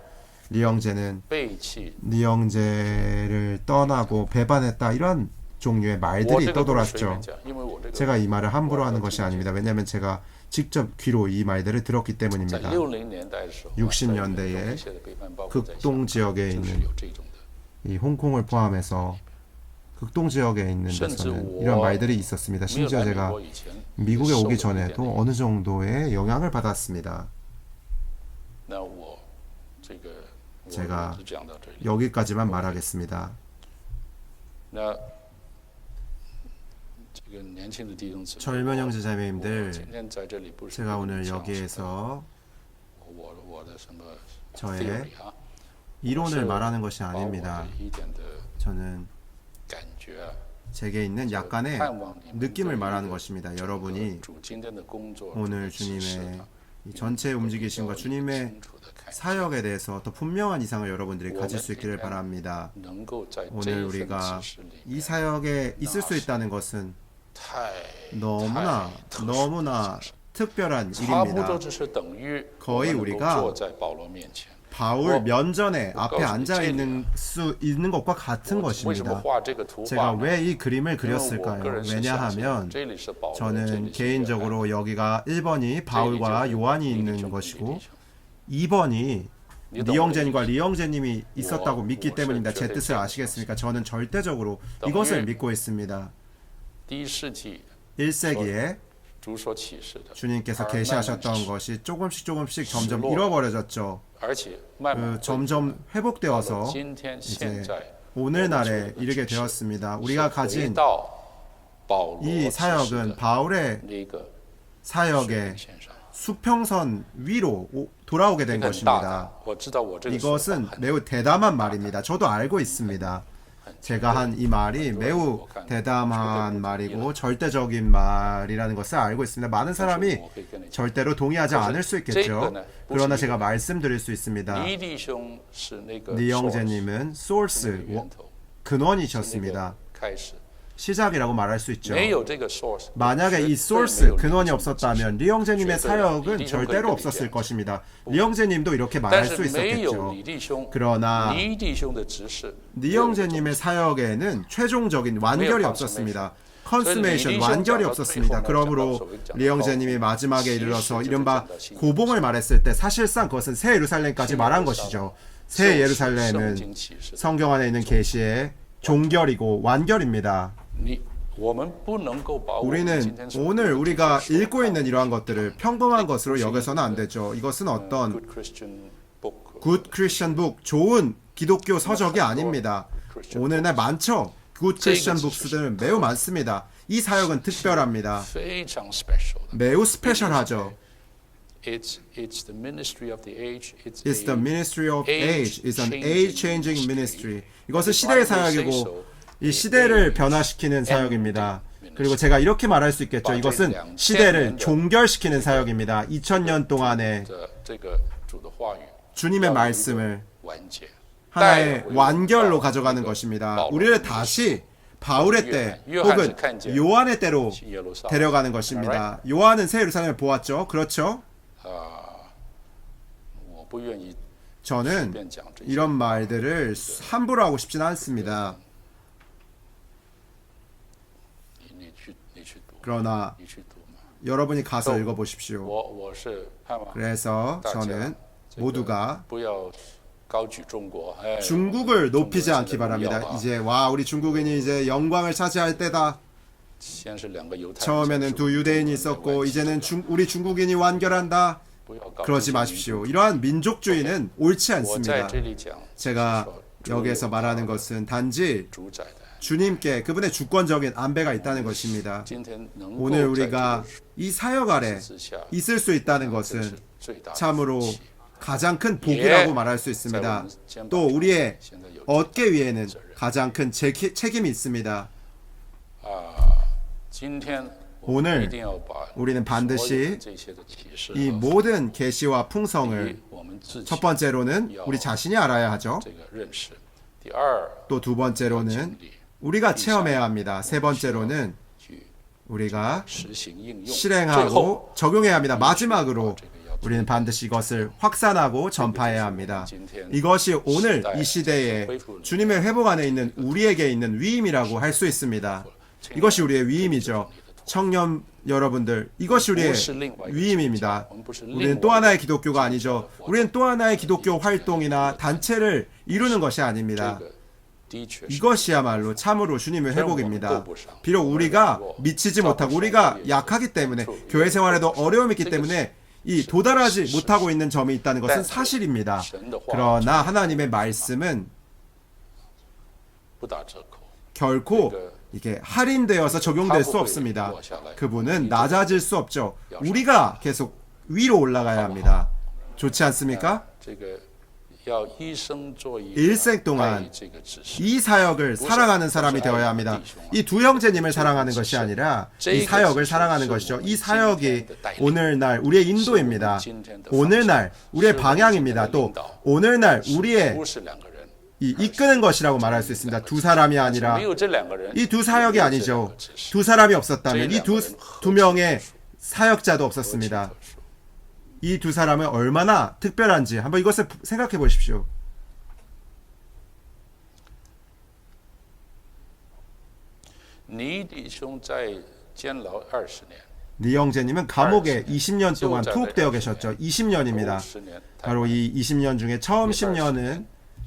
리 형제는 리 형제를 떠나고 배반했다. 이런 종류의 말들이 떠돌았죠. 제가 이 말을 함부로 하는 것이 아닙니다. 왜냐하면 제가 직접 귀로 이 말들을 들었기 때문입니다. 60년대에 극동 지역에 있는 이 홍콩을 포함해서 극동 지역에 있는 데서는 이런 말들이 있었습니다. 심지어 제가 미국에 오기 전에도 어느 정도의 영향을 받았습니다. 제가 여기까지만 말하겠습니다. 젊은 형제자매님들, 제가 오늘 여기에서 저의 이론을 말하는 것이 아닙니다. 저는 제게 있는 약간의 느낌을 말하는 것입니다. 여러분이 오늘 주님의 전체 움직이심과 주님의 사역에 대해서 더 분명한 이상을 여러분들이 가질 수 있기를 바랍니다. 오늘 우리가 이 사역에 있을 수 있다는 것은 너무나 특별한 일입니다. 거의 우리가 바울 면전에 앞에 앉아 있는 수 있는 것과 같은 것입니다. 제가 왜 이 그림을 그렸을까요? 왜냐하면 저는 개인적으로 여기가 1번이 바울과 요한이 있는 것이고 2번이 리 형제님과 리 형제님이 있었다고 믿기 때문입니다. 제 뜻을 아시겠습니까? 저는 절대적으로 이것을 믿고 있습니다. 1세기에 주님께서 계시하셨던 것이 조금씩 점점 잃어버려졌죠. 점점 회복되어서 이제 오늘날에 이르게 되었습니다. 우리가 가진 이 사역은 바울의 사역의 수평선 위로 돌아오게 된 것입니다. 이것은 매우 대담한 말입니다. 저도 알고 있습니다. 제가 한 이 말이 매우 대담한 말이고 절대적인 말이라는 것을 알고 있습니다. 많은 사람이 절대로 동의하지 않을 수 있겠죠. 그러나 제가 말씀드릴 수 있습니다. 리 형제님은 소스, 근원이셨습니다. 시작이라고 말할 수 있죠. 没有这个 source， 만약에 이 소스 근원이 없었다면 리영재님의 사역은 절대로 없었을 것입니다. 리영재님도 이렇게 但 말할 수 是没有 있었겠죠. 李弟兄， 그러나 李弟兄的指示， 리영재님의 사역에는 최종적인 완결이 없었습니다. 컨스메이션 완결이 없었습니다. 그러므로 리영재님이 마지막에 이르러서 이른바 고봉을 말했을 때 사실상 그것은 새 예루살렘까지 말한 것이죠. 새 예루살렘은 圣经启示。 성경 안에 있는 계시의 종결이고 완결입니다. 我们不能够把我们今 우리는 天所 오늘 우리가 읽고 있는 이러한 것들을 평범한 것으로 여겨서는 안 되죠. 이것은 어떤 Good Christian book， Good Christian Book, 좋은 기독교 서적이 아닙니다. 오늘날 많죠. Good Christian Books들은 매우 많습니다. 이 사역은 특별합니다. 非常 special 的。 매우 스페셜하죠. It's the ministry of the age. It's the ministry of age. It's an age-changing ministry. 이것은 시대의 사역이고 이 시대를 변화시키는 사역입니다. 그리고 제가 이렇게 말할 수 있겠죠. 이것은 시대를 종결시키는 사역입니다. 2000년 동안에 这个主的话语 주님의 말씀을 完结。 하나의 완결로 가져가는 것입니다. 우리를 다시 바울의 때 혹은 요한의 때로 데려가는 것입니다. 요한은 새 예루살렘을 보았죠. 그렇죠? 我不愿意 저는 便讲这些。 이런 말들을 함부로 하고 싶진 않습니다. 你去读， 그러나 你去读嘛。 여러분이 가서 읽어보십시오. 我是盼望 그래서 저는 모두가 不要高举中国，哎， 중국을 높이지 않기 바랍니다. 이제 와 우리 중국인이 이제 영광을 차지할 때다. 先是两个犹太人 처음에는 두 유대인이 있었고 이제는 우리 중국인이 완결한다. 不要搞 그러지 마십시오. 이러한 민족주의는 옳지 我在 않습니다. 这里讲， 제가 여기에서 말하는 것은 단지 主宰的。 주님께 그분의 주권적인 안배가 있다는 것입니다. 今天能够 오늘 在 우리가 이 사역 아래 之下， 있을 수 있다는 这 것은 是最大的 참으로 福气。 가장 큰 복이라고 말할 수 있습니다. 또 우리의 现在有 어깨 위에는 가장 큰 책임이 있습니다. 今天 오늘 一定要把 우리는 所有 반드시 这些的启示 이 和 모든 계시와 풍성을 我们自己 첫 번째로는 우리 자신이 알아야 하죠. 这个认识。第二， 또 두 번째로는 经历 우리가 체험해야 합니다. 세 번째로는 去 우리가 实行应用，最后 실행하고 적용해야 합니다. 마지막으로 우리는 반드시 이것을 확산하고 전파해야 합니다. 이것이 오늘 이 시대에 주님의 회복 안에 있는 우리에게 있는 위임이라고 할 수 있습니다. 이것이 우리의 위임이죠. 청년 여러분들, 이것이 우리의 위임입니다. 우리는 또 하나의 기독교가 아니죠. 우리는 또 하나의 기독교 활동이나 단체를 이루는 것이 아닙니다. 的确是 이것이야말로 참으로 주님의 회복입니다. 비록 우리가 미치지 못하고 우리가 약하기 때문에 교회 생활에도 어려움이 있기 때문에 이 도달하지 못하고 있는 점이 있다는 것은 사실입니다. 그러나 하나님의 말씀은 不打折扣。 결코 이게 할인되어서 적용될 수 없습니다. 그분은 낮아질 수 없죠. 우리가 계속 위로 올라가야 합니다. 좋지 않습니까? 这个要一生做一 일생 동안 这个指示。 이 사역을 사랑하는 사람이 되어야 합니다. 이 두 형제님을 사랑하는 것이 아니라 이 사역을 사랑하는 것이죠. 이 사역이 오늘날 우리의 인도입니다. 오늘날 우리의 방향입니다. 또 오늘날 우리의 不是两个人， 이 이끄는 것이라고 말할 수 있습니다. 두 사람이 아니라 没有这两个人， 이 두 사역이 아니죠. 두 사람이 없었다면 이 두 명의 사역자도 없었습니다. 이 두 사람은 얼마나 특별한지 한번 이것을 생각해 보십시오. 你弟兄在监牢20年， 니 형제님은 감옥에 20년 동안 투옥되어 계셨죠. 20년입니다. 50年， 바로 이 20년 중에 처음 10년은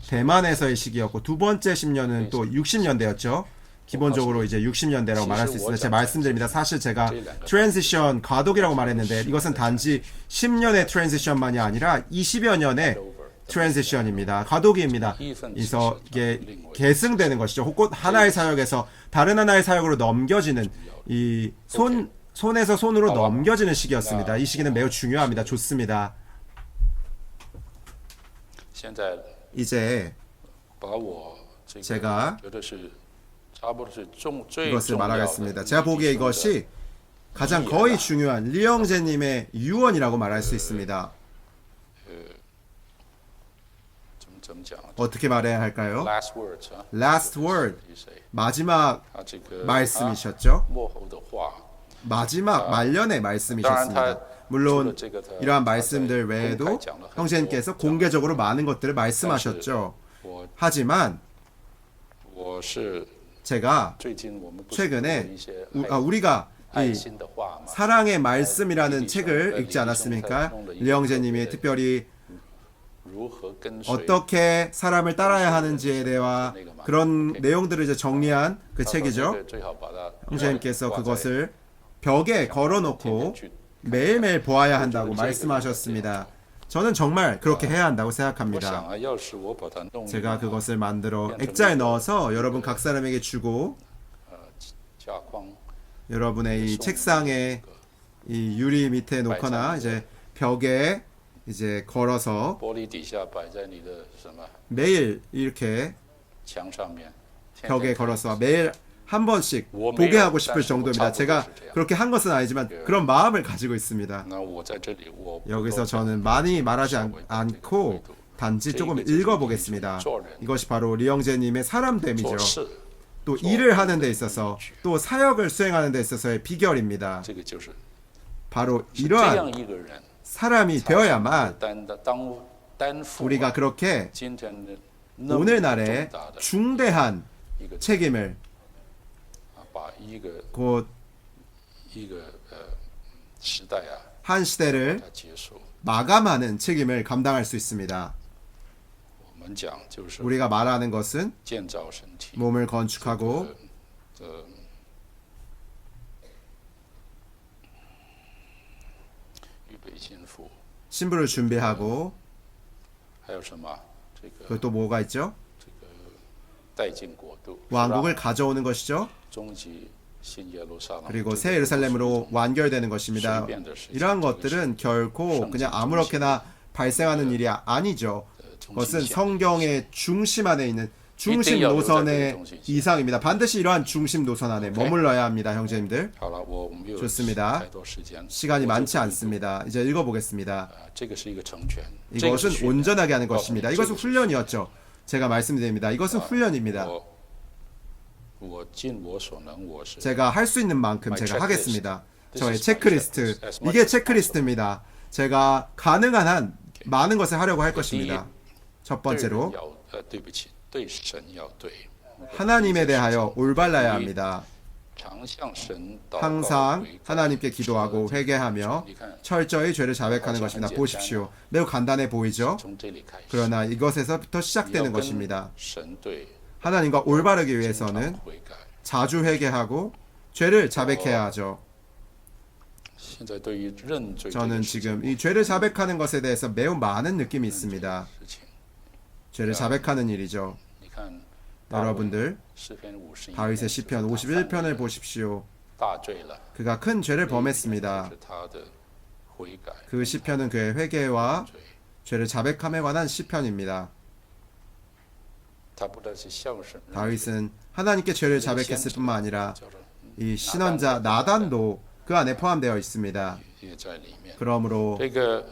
대만에서의 시기였고 두 번째 10년은 또 60년대였죠. 기본적으로 이제 60년대라고 말할 수 있습니다. 제가 말씀드립니다. 사실 제가 트랜지션 과도기라고 말했는데 이것은 단지 10년의 트랜지션만이 아니라 20여 년의 트랜지션입니다. 과도기입니다. 그래서 이게 계승되는 것이죠. 혹은 하나의 사역에서 다른 하나의 사역으로 넘겨지는 이 손에서 손으로 넘겨지는 시기였습니다. 이 시기는 매우 중요합니다. 좋습니다. 现在 이제 把我这个 제가 觉得是差不多是最 이것을 重要的 말하겠습니다. 제가 보기에 이것이 가장 거의 중요한 리영재님의 유언이라고 말할 수 있습니다. 怎么讲？ 어떻게 말해야 할까요? Last words 啊， Last word, 谁？ 마지막 他这个 말씀이셨죠? 幕后的话， 마지막 말년의 말씀이셨습니다. 물론 이러한 말씀들 외에도 형제님께서 공개적으로 많은 것들을 말씀하셨죠. 我 하지만 我是 제가 最近我们不是 최근에 有一些 우리가 爱 이 心的话嘛， 사랑의 말씀이라는 책을 읽지 않았습니까? 류영재님이 특별히 如何跟随 어떻게 사람을 따라야 하는지에 대한 그런 내용들을 이제 정리한 그 他说 책이죠. 这个最好把它 형제님께서 그것을 벽에 걸어놓고 매일매일 보아야 한다고 말씀하셨습니다. 저는 정말 그렇게 해야 한다고 我想 생각합니다. 啊，要是我把它弄 제가 그것을 만들어 액자에 넣어서 여러분 각 사람에게 주고 架框 여러분의 이 책상에 이 유리 밑에 놓거나 이제 벽에 이제 걸어서 玻璃底下摆在你的什么 매일 이렇게 墙上面，天天 벽에 看 걸어서 매일 한 번씩 뭐 보게 매일 하고 싶을 다시 정도입니다. 뭐 제가 자꾸 그렇게 한 것은 아니지만 그런 마음을 가지고 있습니다. 那我在这里我 여기서 저는 많이 말하지 않고 단지 조금 읽어보겠습니다. 이것이 바로 리영재님의 사람됨이죠. 做事 또 일을 하는 데 있어서 또 사역을 수행하는 데 있어서의 비결입니다. 这个就是 바로 这 이러한 样一个人 사람이 되어야만 担负 우리가 그렇게 今天的那么 오늘날의 重大的 중대한 一个 책임을 把一个 곧 一个时代啊， 한 시대를 它结束。 마감하는 책임을 감당할 수 있습니다. 我们讲就是 우리가 말하는 것은 建造身体， 몸을 건축하고 预备心腹， 신부를 준비하고 还有什么？这个 그 또 뭐가 있죠? 带进国度， 왕국을 가져오는 것이죠. 终极新耶路撒冷， 그리고 새 예루살렘으로 완결되는 것입니다. 이러한 것들은 결코 그냥 아무렇게나 발생하는 일이 아니죠. 그것은 성경의 중심 안에 있는 중심 노선의 이상입니다. 반드시 이러한 중심 노선 안에 머물러야 합니다, 형제님들. 好了，我们没有 좋습니다. 太多时间， 시간이 많지 않습니다. 이제 읽어보겠습니다. 这个是一个成全， 이것은 온전하게 하는 것입니다. 이것은 훈련이었죠. 제가 말씀드립니다. 이것은 훈련입니다. 我尽我所能，我是 제가 할 수 있는 만큼 제가 하겠습니다. 저의 체크리스트. 이게 체크리스트입니다. 제가 가능한 한 많은 것을 하려고 할 것입니다. 첫 对人 번째로 要对不起，对神要对， 하나님에 대하여 올바라야 합니다. 常向神祷告 항상 悔改 하나님께 기도하고 회개하며 你看， 철저히 죄를 자백하는 것입니다. 보십시오. 매우 간단해 보이죠? 从这里开始， 그러나 이것에서부터 你要 시작되는 跟 것입니다. 神对， 하나님과 올바르기 经 위해서는 常悔改。 자주 회개하고 죄를 자백해야 하죠. 现在对于认罪这 저는 个事 지금 이 죄를 자백하는 것에 대해서 매우 많은 느낌이 있습니다. 情， 죄를 자백하는 일이죠. 你看 여러분들 诗篇51 다윗의 시편 51편을 보십시오. 大罪了， 그가 큰 죄를 就 범했습니다. 是他的悔改 그 시편은 그의 회개와 罪， 죄를 자백함에 관한 시편입니다. 他不但是向神认罪， 다윗은 하나님께 죄를 자백했을 뿐만 아니라 叫做 이 신원자 나단도 그 안에 포함되어 있습니다. 也在里面。 그러므로 这个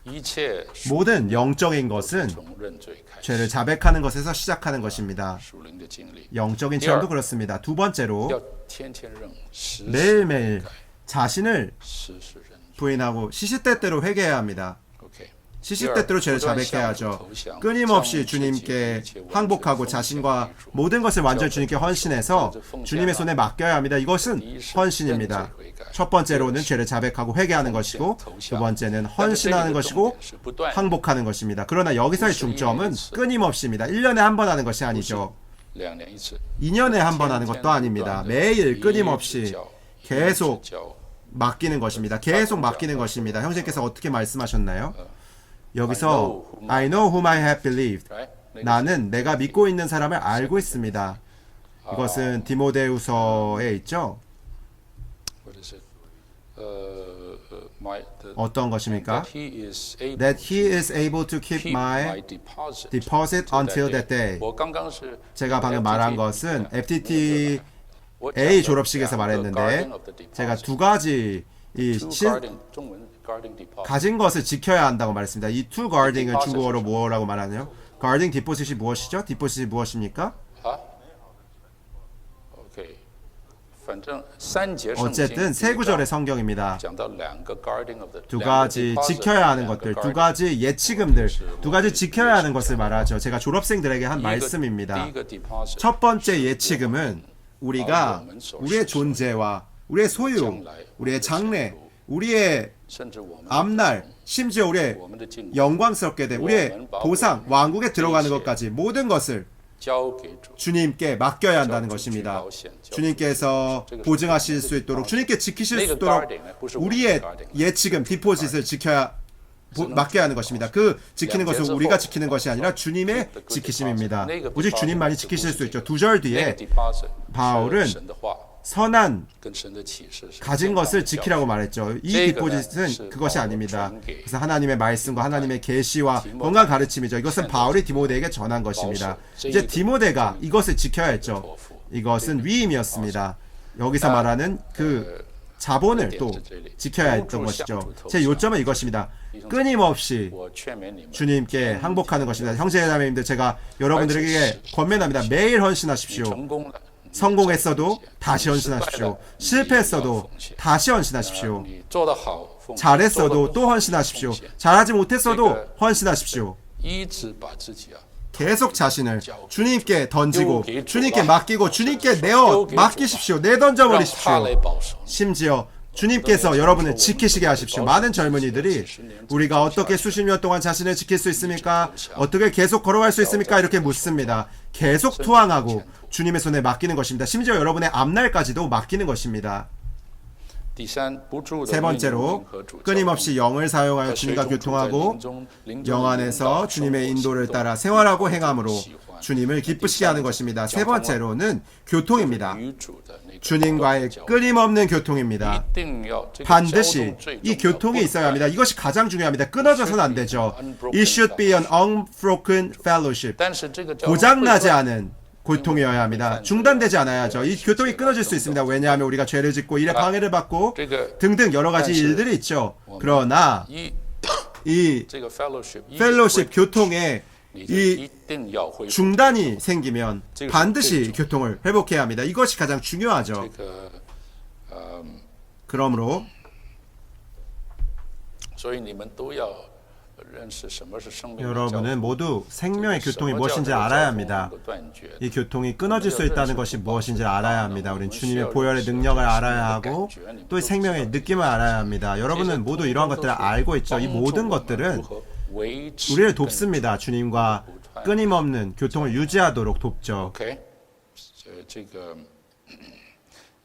一切 모든 영적인 것은 从认罪开始， 죄를 자백하는 것에서 시작하는 것입니다. 属灵的经历 영적인 체험도 그렇습니다. 두 번째로 要天天认，时时 매일매일 改， 자신을 时时认罪。 부인하고 시시때때로 회개해야 합니다. OK， 시시때때로 죄를 자백해야 하죠. 끊임없이 주님께 항복하고 자신과 모든 것을 완전히 주님께 헌신해서 주님의 손에 맡겨야 합니다. 이것은 헌신입니다. 첫 번째로는 죄를 자백하고 회개하는 것이고 두 번째는 헌신하는 것이고 항복하는 것입니다. 그러나 여기서의 중점은 끊임없이입니다. 1년에 한 번 하는 것이 아니죠. 2年一次， 2년에 한 번 하는 것도 아닙니다. 매일 끊임없이 계속 教 맡기는 것입니다. 계속 맡기는 것입니다. 형제께서 어떻게 말씀하셨나요? 여기서 I know whom I have believed. right？ 나는 내가 믿고 있는 사람을 알고 있습니다. 이것은 디모데후서에 있죠. What is it? My the, 어떤 것입니까? that he is able That he is able to keep keep my deposit deposit until that day. 我刚刚是 제가 방금 말한 것은 FTT 我 A 讲 졸업식에서 的 말했는데 guardian of the deposit 제가 두 가지 이 To 신, guarding 中文 guarding deposit. 가진 것을 지켜야 한다고 말했습니다. 이 to guarding은 중국어로 뭐라고 말하나요? guarding deposit이 무엇이죠? deposit이 무엇입니까? 啊，OK，反正三节圣经 어쨌든 세 구절의 성경입니다. 讲到两个 guarding of the 두 가지 지켜야 하는 것들, 두 가지 예치금들, 두 가지 지켜야 하는 것을 말하죠. 제가 졸업생들에게 한 말씀입니다. 第一个 deposit 첫 번째 예치금은 우리가 우리의 존재와 우리의 소유, 우리의 장래, 우리의 甚至我们 앞날, 심지어 우리의 我们的境 영광스럽게 된 우리의 보상, 왕국에 들어가는 것까지 모든 것을 交给主， 주님께 맡겨야 한다는 것입니다. 주님께서 보증하실 수 있도록, 주님께 지키실 수 있도록 우리의 예치금, 디포짓을 지켜야 맡겨야 하는 것입니다. 그 지키는 것은 우리가 지키는 것이 아니라 주님의 지키심입니다. 오직 주님만이 지키실 수 있죠. 두 절 那个 뒤에 deposit 바울은 是神的话 선한 跟神的启示是 가진 것을 지키라고 말했죠. 이 디포짓은 그것이 아닙니다. 그래서 하나님의 말씀과 하나님의 계시와 건강 가르침이죠. 이것은 바울이 디모데에게 전한 것입니다. 이제 디모데가 이것을 지켜야 했죠. 이것은 위임이었습니다. 여기서 말하는 그 자본을 또 지켜야 했던 것이죠. 제 요점은 이것입니다. 끊임없이 我劝勉你们 주님께 항복하는 것입니다. 형제자매님들, 제가 여러분들에게 권면합니다. 매일 헌신하십시오. 成功了 성공했어도 다시 헌신하십시오. 실패했어도 다시 헌신하십시오. 你做得好，奉献 잘했어도 또 헌신하십시오. 잘하지 못했어도 헌신하십시오. 一直把自己 계속 자신을 주님께 던지고 주님께 맡기고 주님께 내어 맡기십시오. 내던져 让他 버리십시오. 来保守。 심지어 주님께서 여러분을 지키시게 하십시오. 많은 젊은이들이 우리가 어떻게 수십 년 동안 자신을 지킬 수 있습니까? 어떻게 계속 걸어갈 수 있습니까? 이렇게 묻습니다. 계속 투항하고 주님의 손에 맡기는 것입니다. 심지어 여러분의 앞날까지도 맡기는 것입니다. 第三，不住的 세 번째로 끊임없이 영을 사용하여 주님과 교통하고 영 안에서 주님의 인도를 따라 생활하고 행함으로 주님을 기쁘시게 하는 것입니다. 세 번째로는 교통입니다. 주님과의 끊임없는 교통입니다. 반드시 이 교통이 있어야 합니다. 이것이 가장 중요합니다. 끊어져서는 안 되죠. It should be an unbroken fellowship. 但是这个交通 고장나지 않은 교통이어야 합니다. 중단되지 않아야죠. 이 교통이 끊어질 수 있습니다. 왜냐하면 우리가 죄를 짓고 일에 방해를 받고 这个 등등 여러 가지 일들이 있죠. 그러나 一 이 这个 fellowship 一 펠로십 교통에 你就 이 一定要恢复 중단이 생기면 반드시 교통을 회복해야 합니다. 이것이 가장 중요하죠. 这个 그러므로 所以你们都要认识什么是生命的交 여러분은 通 모두 생명의 什 교통이 么叫 무엇인지 这个 알아야 交通 합니다. 的断绝 이 교통이 끊어질 수 있다는 것이 무엇인지 알아야 합니다. 우린 주님의 보혈의 능력을 알아야 하고 또 이 생명의 느낌을 알아야 합니다. 여러분은 모두 이러한 것들을 알고 있죠. 이 모든 것들은 如何维持 우리를 돕습니다. 주님과 끊임없는 교통을 유지하도록 돕죠. OK，这个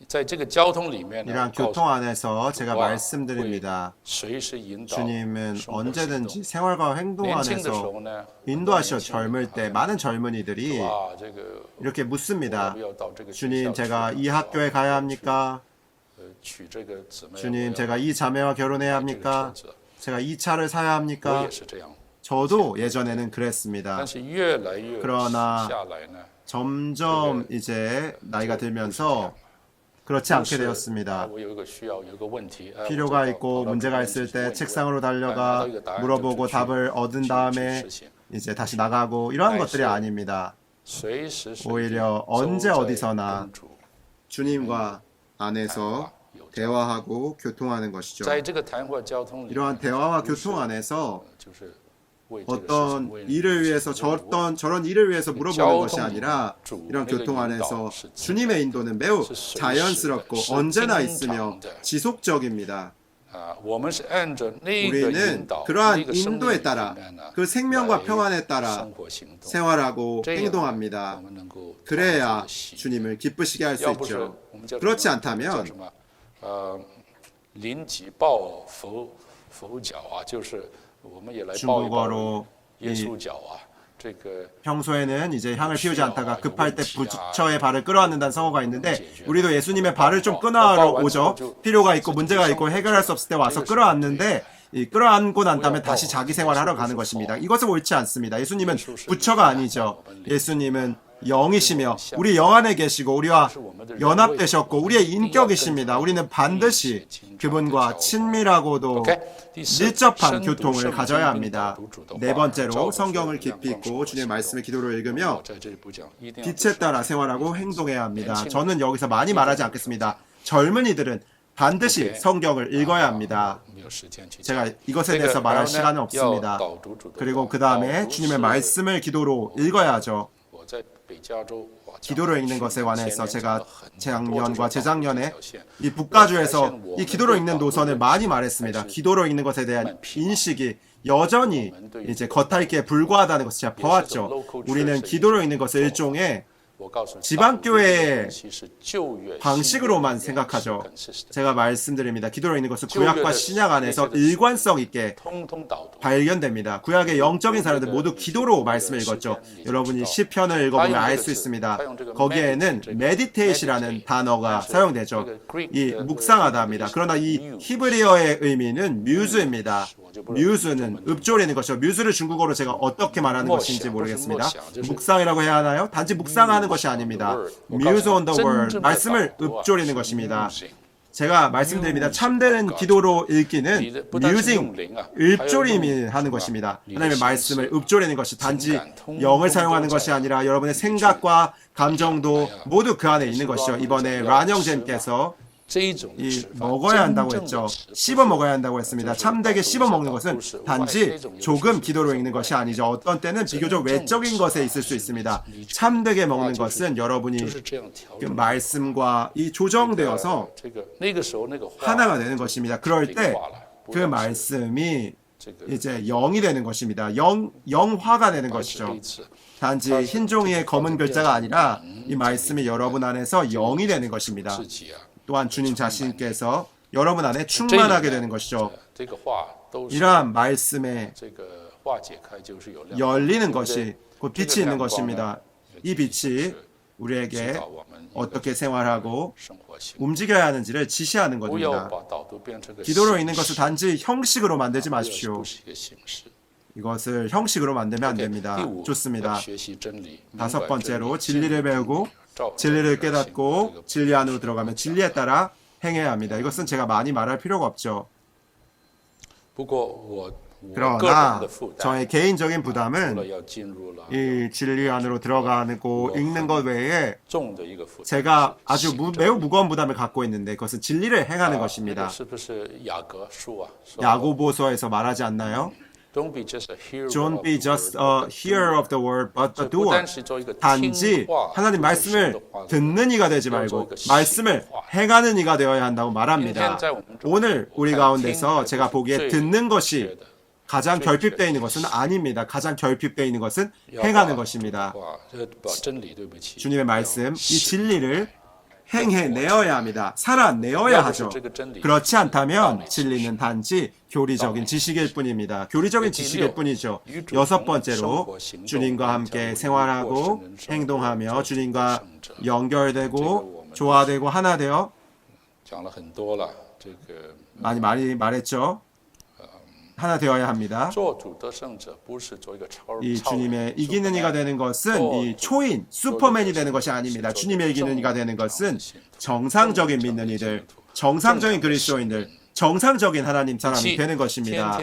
在这个交通里面呢， 이러한 告诉 교통 안에서 제가 말씀드립니다. 随时引导 주님은 生活行动 언제든지 생활과 행동 年轻的时 안에서 候呢， 인도하시어 젊을 때 많은 젊은이들이 啊，这个 이렇게 묻습니다. 要不要到这个学 주님, 校 제가 去 이 학교에 가야 합니까? 娶这个姊妹， 주님, 제가 이 자매와 결혼해야 这个 합니까? 车子， 제가 이 차를 사야 我 합니까? 也是这样。 저도 예전에는 그랬습니다. 但是越来越 그러나 下来呢， 점점 이제 나이가 들면서 그렇지 않게 啊 되었습니다. 我有一个需要，有一个问题， 필요가 있고 문제가 있을 때 책상으로 달려가 물어보고 답을 얻은 다음에 이제 다시 나가고 이러한 것들이 아닙니다. 随时随地 오히려 언제 都在 어디서나 跟主 주님과 안에서 대화하고 교통하는 것이죠. 在这个谈话交通里， 이러한 대화와 교통 안에서 就是为这个事情 어떤 为 일을 위해서 저런 일을 위해서 물어보는 것이 아니라 이런 교통 안에서 주님의 인도는 매우 자연스럽고 언제나 있으며 지속적입니다. 啊，我们是按照那个引 우리는 导， 그러한 那个生命 인도에 里 따라 面呢 그 생명과 来 평안에 따라 生活行动， 생활하고 这样 행동합니다. 我们能够 그래야 找到这个喜悦 주님을 기쁘시게 할 수 要不是 있죠. 我们叫 그렇지 叫 않다면 什么？临己抱佛脚啊，就是我们也来抱一抱 중국어로 耶 이 稣脚啊，这个 평소에는 이제 향을 피우지 않다가 급할 때 부처의 발을 끌어안는다는 성어가 있는데 우리도 예수님의 발을 좀 끌어안으러 오죠. 필요가 있고 문제가 있고 해결할 수 없을 때 와서 끌어안는데 이 끌어안고 난 다음에 다시 자기 생활하러 가는 것입니다. 이것은 옳지 않습니다. 예수님은 부처가 아니죠. 예수님은 영이시며 우리 영 안에 계시고 우리와 연합되셨고 우리의 인격이십니다. 우리는 반드시 그분과 친밀하고도 밀접한 교통을 가져야 합니다. 네 번째로 성경을 깊이 읽고 주님의 말씀을 기도로 읽으며 빛에 따라 생활하고 행동해야 합니다. 저는 여기서 많이 말하지 않겠습니다. 젊은이들은 반드시 성경을 읽어야 합니다. 제가 이것에 대해서 말할 시간은 없습니다. 그리고 그 다음에 주님의 말씀을 기도로 읽어야죠. 기도로 읽는 것에 관해서 제가 작년과 재작년에 이 북가주에서 이 기도로 읽는 노선을 많이 말했습니다. 기도로 읽는 것에 대한 인식이 여전히 이제 겉핥기에 불과하다는 것을 제가 보았죠. 우리는 기도로 읽는 것을 일종의 지방교회의 방식으로만 생각하죠. 제가 말씀드립니다. 기도로 있는 것은 구약과 신약 안에서 일관성 있게 발견됩니다. 구약의 영적인 사람들 모두 기도로 말씀을 읽었죠. 여러분이 시편을 읽어보면 알 수 있습니다. 거기에는 meditate이라는 단어가 사용되죠. 이 묵상하다 합니다. 그러나 이 히브리어의 의미는 뮤즈입니다. 뮤즈는 읊조리는 것이죠. 뮤즈를 중국어로 제가 어떻게 말하는 것인지 모르겠습니다. 묵상이라고 해야 하나요? 단지 묵상하는 것이 아닙니다. Muse on the word, 말씀을 읊조리는 것입니다. 제가 말씀드립니다. 참되는 기도로 읽기는 musing, 읊조림이 하는 것입니다. 하나님의 말씀을 읊조리는 것이 단지 영을 사용하는 것이 아니라 여러분의 생각과 감정도 모두 그 안에 있는 것이죠. 이번에 란영잼께서 이 먹어야 한다고 했죠. 씹어 먹어야 한다고 했습니다. 참되게 씹어 먹는 것은 단지 조금 기도로 읽는 것이 아니죠. 어떤 때는 비교적 외적인 것에 있을 수 있습니다. 참되게 먹는 것은 여러분이 그 말씀과 이 조정되어서 하나가 되는 것입니다. 그럴 때 그 말씀이 이제 영이 되는 것입니다. 영화가 되는 것이죠. 단지 흰 종이의 검은 글자가 아니라 이 말씀이 여러분 안에서 영이 되는 것입니다. 또한 주님 자신께서 여러분 안에 충만하게 되는 것이죠. 이러한 말씀에 열리는 것이 곧 빛이 있는 것입니다. 이 빛이 우리에게 어떻게 생활하고 움직여야 하는지를 지시하는 것입니다. 기도로 있는 것을 단지 형식으로 만들지 마십시오. 이것을 형식으로 만들면 안 됩니다. 좋습니다. 다섯 번째로 진리를 배우고 진리를 깨닫고 진리 안으로 들어가면 진리에 따라 행해야 합니다. 이것은 제가 많이 말할 필요가 없죠. 그러나 저의 개인적인 부담은 이 진리 안으로 들어가고 읽는 것 외에 제가 아주 매우 무거운 부담을 갖고 있는데 그것은 진리를 행하는 것입니다. 야고보서에서 말하지 않나요? Don't be just a hearer of the word, but a doer. 단지 하나님 말씀을 듣는 이가 되지 말고 말씀을 행하는 이가 되어야 한다고 말합니다. 오늘 우리 가운데서 제가 보기에 듣는 것이 가장 결핍되어 있는 것은 아닙니다. 가장 결핍되어 있는 것은 행하는 것입니다. 주님의 말씀, 이 진리를 행해내어야 합니다. 살아내어야 하죠. 그렇지 않다면 진리는 단지 교리적인 지식일 뿐입니다. 교리적인 지식일 뿐이죠. 여섯 번째로 주님과 함께 생활하고 행동하며 주님과 연결되고 조화되고 하나 되어 많이 말했죠. 하나 되어야 합니다. 이 주님의 이기는 이가 되는 것은 이 초인, 슈퍼맨이 되는 것이 아닙니다. 주님의 이기는 이가 되는 것은 정상적인 믿는 이들, 정상적인 그리스도인들, 정상적인 하나님 사람이 되는 것입니다.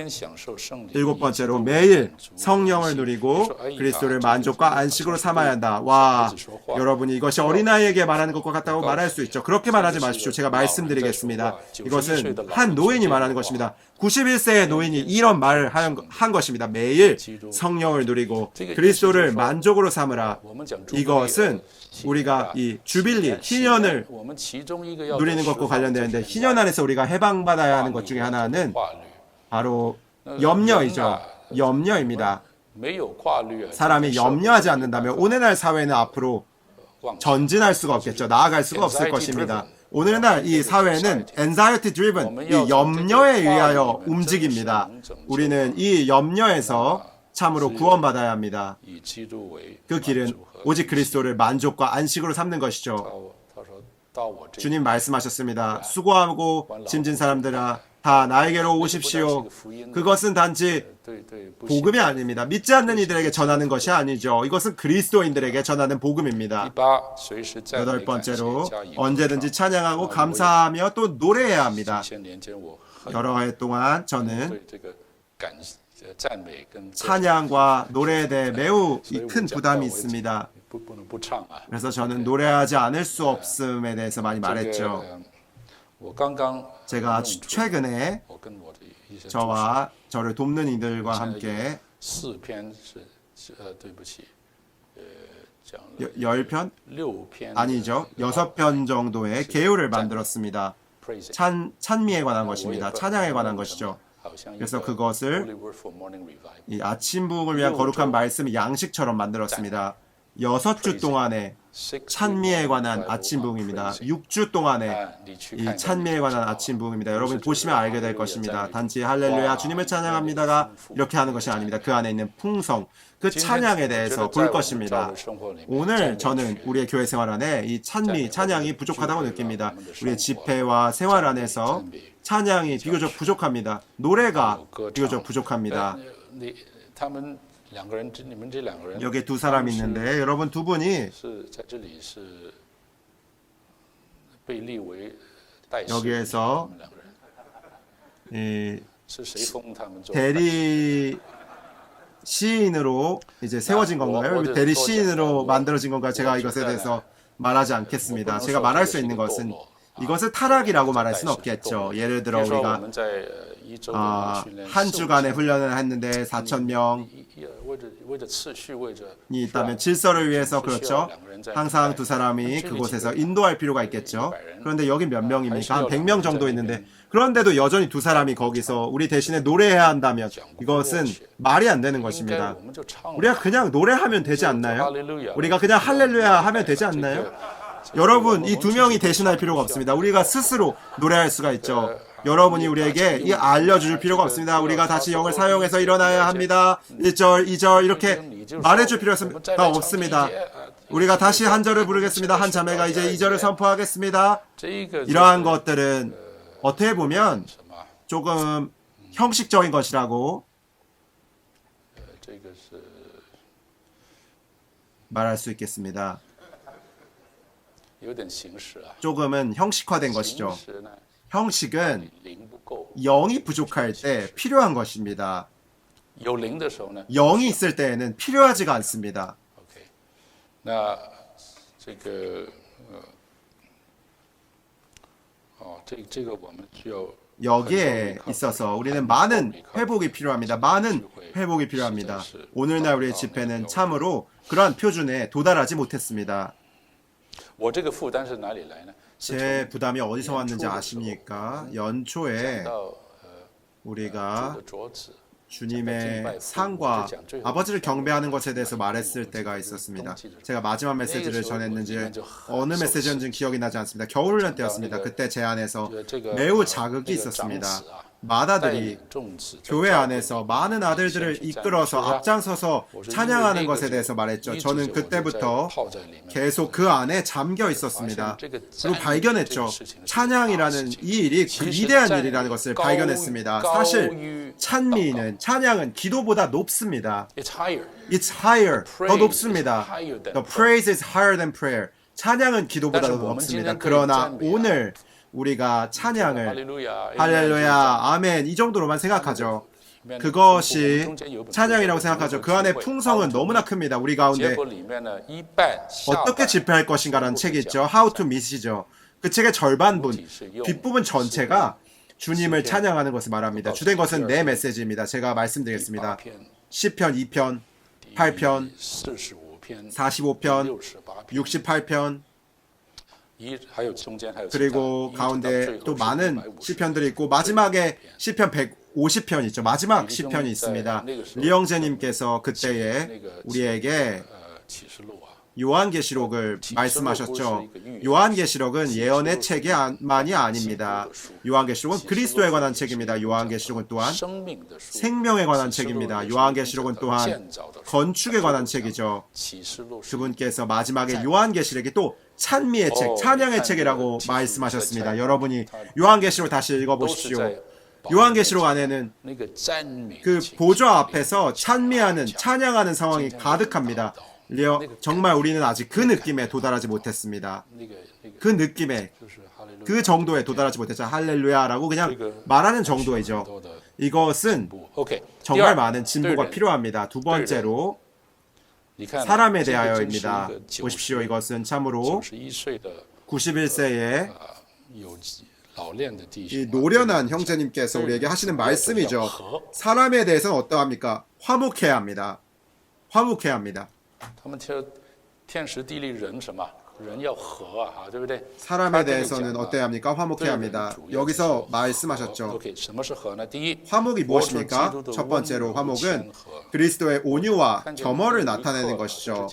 일곱 번째로 매일 성령을 누리고 그리스도를 만족과 안식으로 삼아야 한다. 와, 여러분이 이것이 어린아이에게 말하는 것과 같다고 말할 수 있죠. 그렇게 말하지 마십시오. 제가 말씀드리겠습니다. 이것은 한 노인이 말하는 것입니다. 91세의 노인이 이런 말을 한 것입니다. 매일 성령을 누리고 그리스도를 만족으로 삼으라. 이것은 우리가 이 주빌리, 희년을 누리는 것과 관련되는데 희년 안에서 우리가 해방받아야 하는 것 중에 하나는 바로 염려이죠. 염려입니다. 사람이 염려하지 않는다면 오늘날 사회는 앞으로 전진할 수가 없겠죠. 나아갈 수가 없을 것입니다. 오늘날 이 사회는 anxiety driven, 이 염려에 의하여 움직입니다. 우리는 이 염려에서 참으로 구원받아야 합니다. 그 길은 오직 그리스도를 만족과 안식으로 삼는 것이죠. 주님 말씀하셨습니다. 수고하고 짐진 사람들아 다 나에게로 오십시오. 그것은 단지 복음이 아닙니다. 믿지 않는 이들에게 전하는 것이 아니죠. 이것은 그리스도인들에게 전하는 복음입니다. 여덟 번째로 언제든지 찬양하고 감사하며 또 노래해야 합니다. 여러 해 동안 저는 찬양과 노래에 대해 매우 큰 부담이 있습니다. 그래서 저는 노래하지 않을 수 없음에 대해서 많이 말했죠. 제가 최근에 저와 저를 돕는 이들과 함께 10편? 아니죠. 6편 정도의 개요를 만들었습니다. 찬미에 관한 것입니다. 찬양에 관한 것이죠. 그래서 그것을 이 아침 부흥을 위한 거룩한 말씀 양식처럼 만들었습니다. 6주 동안의 찬미에 관한 아침 부흥입니다. 6주 동안의 이 찬미에 관한 아침 부흥입니다. 여러분 보시면 알게 될 것입니다. 단지 할렐루야 주님을 찬양합니다가 이렇게 하는 것이 아닙니다. 그 안에 있는 풍성, 그 찬양에 대해서 볼 것입니다. 오늘 저는 우리의 교회 생활 안에 이 찬양이 부족하다고 느낍니다. 우리의 집회와 생활 안에서 찬양이 비교적 부족합니다. 노래가 비교적 부족합니다. 여기 두 사람이 있는데 여러분 두 분이 여기에서 이 대리 시인으로 이제 세워진 건가요? 대리 시인으로 만들어진 건가요? 제가 이것에 대해서 말하지 않겠습니다. 제가 말할 수 있는 것은 이것을 타락이라고 말할 수는 없겠죠. 예를 들어 우리가 한 주간의 훈련을 했는데 4,000명이 있다면 질서를 위해서 그렇죠. 항상 두 사람이 그곳에서 인도할 필요가 있겠죠. 그런데 여기 몇 명입니까? 한 100명 정도 있는데 그런데도 여전히 두 사람이 거기서 우리 대신에 노래해야 한다면 이것은 말이 안 되는 것입니다. 우리가 그냥 노래하면 되지 않나요? 우리가 그냥 할렐루야 하면 되지 않나요? 여러분 이 두 명이 대신할 필요가 없습니다. 우리가 스스로 노래할 수가 있죠. 여러분이 우리에게 알려줄 필요가 없습니다. 우리가 다시 영을 사용해서 일어나야 합니다. 1절, 2절 이렇게 말해줄 필요가 없습니다. 우리가 다시 한 절을 부르겠습니다. 한 자매가 이제 2절을 선포하겠습니다. 이러한 것들은 어떻게 보면 조금 형식적인 것이라고 말할 수 있겠습니다. 조금은 형식화된 것이죠. 형식은 영이 부족할 때 필요한 것입니다. 영이 있을 때에는 필요하지가 않습니다. 여기에 있어서 우리는 많은 회복이 필요합니다. 많은 회복이 필요합니다. 오늘날 우리의 집회는 참으로 그러한 표준에 도달하지 못했습니다. 제 부담이 어디서 왔는지 아십니까? 연초에 우리가 주님의 상과 아버지를 경배하는 것에 대해서 말했을 때가 있었습니다. 제가 마지막 메시지를 전했는지 어느 메시지였는지 기억이 나지 않습니다. 겨울훈련 때였습니다. 그때 제 안에서 매우 자극이 있었습니다. 마다들이 교회 안에서 많은 아들들을 이끌어서 앞장서서 찬양하는 것에 대해서 말했죠. 저는 그때부터 계속 그 안에 잠겨 있었습니다. 그리고 발견했죠. 찬양이라는 이 일이 위대한 일이라는 것을 발견했습니다. 사실 찬양은 기도보다 높습니다. It's higher. 더 높습니다. The praise is higher than prayer. 찬양은 기도보다 더 높습니다. 그러나 오늘 우리가 찬양을 할렐루야 아멘 이 정도로만 생각하죠. 그것이 찬양이라고 생각하죠. 그 안에 풍성은 너무나 큽니다. 우리 가운데 어떻게 집회할 것인가라는 책이 있죠. How to Meet이죠. 그 책의 절반분, 뒷부분 전체가 주님을 찬양하는 것을 말합니다. 주된 것은 내 메시지입니다. 제가 말씀드리겠습니다. 시편 2편, 8편, 45편, 68편 그리고 가운데 또 많은 시편들이 있고 마지막에 시편 150편 있죠. 마지막 시편이 있습니다. 리영재님께서 그때에 우리에게 요한계시록을 말씀하셨죠. 요한계시록은 예언의 책만이 아닙니다. 요한계시록은 그리스도에 관한 책입니다. 요한계시록은 또한 생명에 관한 책입니다. 요한계시록은 또한 건축에 관한 책이죠. 그분께서 마지막에 요한계시록이 또 찬미의 책, 찬양의 책이라고 말씀하셨습니다. 여러분이 요한계시록 다시 읽어보십시오. 요한계시록 안에는 那个赞美 그 보좌 앞에서 찬미하는 찬양하는 상황이 가득합니다. 정말 우리는 아직 그 느낌에 도달하지 못했습니다. 그 느낌에 그 정도에 도달하지 못했죠. 할렐루야라고 그냥 말하는 정도이죠. 이것은 정말 많은 진보가 필요합니다. 두 번째로 사람에 대하여입니다. 보십시오. 이것은 참으로 91세의 이 노련한 형제님께서 우리에게 하시는 말씀이죠. 사람에 대해서는 어떠합니까? 화목해야 합니다. 화목해야 합니다. 他们说天时地利人什么人要和啊，对不对？ 사람에 대해서는 어때야 합니까? 화목해야 합니다. 여기서 말씀하셨죠. OK， 什么是和呢？第一， 화목이 무엇입니까? 첫 번째로 화목은 그리스도의 온유와 겸허를 나타내는 것이죠.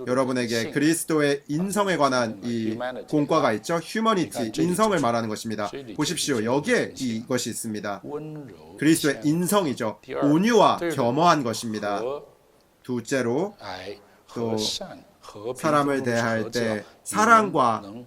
여러분에게 그리스도의 인성에 관한 이 공과가 있죠. 휴머니티, 인성을 말하는 것입니다. 보십시오. 여기에 이것이 있습니다. 温柔 그리스도의 인성이죠. 온유와 겸허한 것입니다. 和 둘째로 爱 또 和善和平 사람을 대할 때 사랑과 能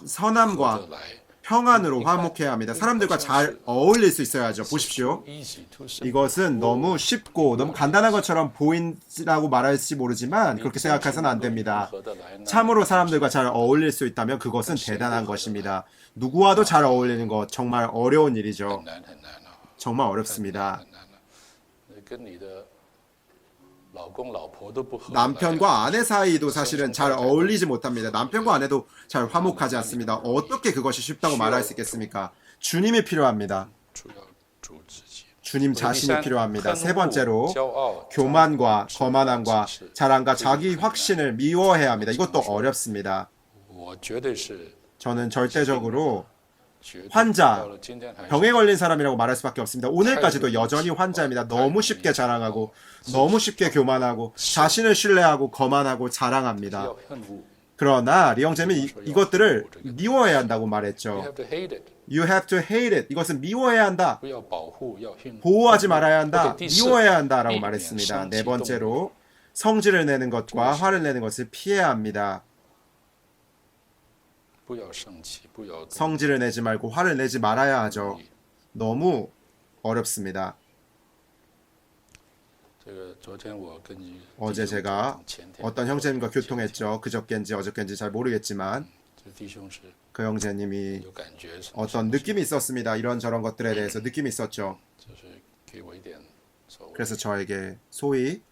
선함과 得来 평안으로 화목해야 합니다. 사람들과 잘 어울릴 수 있어야죠. 보십시오. easy to simple 이것은 너무 쉽고 너무 간단한 것처럼 보인다고 말할지 모르지만 그렇게 생각해서는 안 됩니다. 合得来呢？ 참으로 사람들과 잘 어울릴 수 있다면 그것은 대단한 것입니다. 누구와도 잘 어울리는 것 정말 어려운 일이죠. 很难很难啊， 정말 어렵습니다. 很难了。跟你的老公老婆都不合得来， 남편과 아내 사이도 사실은 잘 어울리지 못합니다. 남편과 아내도 잘 화목하지 않습니다. 어떻게 그것이 쉽다고 말할 수 있겠습니까? 주님이 필요합니다. 主要主自己。 주님 자신이 필요합니다. 세 恨恶 번째로 骄傲 교만과 거만함과 자랑과 자기 확신을 미워해야 합니다. 이것도 어렵습니다. 我绝对是 저는 절대적으로 绝对 환자, 到了今天还是 병에 걸린 사람이라고 말할 수밖에 없습니다. 오늘까지도 여전히 환자입니다. 너무 쉽게 자랑하고 너무 쉽게 교만하고 자신을 신뢰하고 거만하고 자랑합니다. 要恨恶 그러나 리형제는 이것들을 미워해야 한다고，you 말했죠. have to hate it， You have to hate it. 이것은 미워해야 한다. 不要保护，要恨恶。 보호하지 말아야 한다. 오케이, 디스. 미워해야 한다라고 이 말했습니다. 성취 네 번째로 성질을 내는 것과 화를 내는 것을 피해야 합니다. 不要生气，不要动 성질을 내지 말고 화를 내지 말아야 하죠. 怒。 너무 어렵습니다. 这个昨天我跟你 어제 제가 前天 어떤 형제님과 교통했죠. 그저께인지 어저께인지 잘 모르겠지만 这弟兄是 그 형제님이 有感觉， 어떤 느낌이 있었습니다. 이런저런 것들에 대해서 느낌이 있었죠. 就是给我一点所谓 그래서 저에게 소위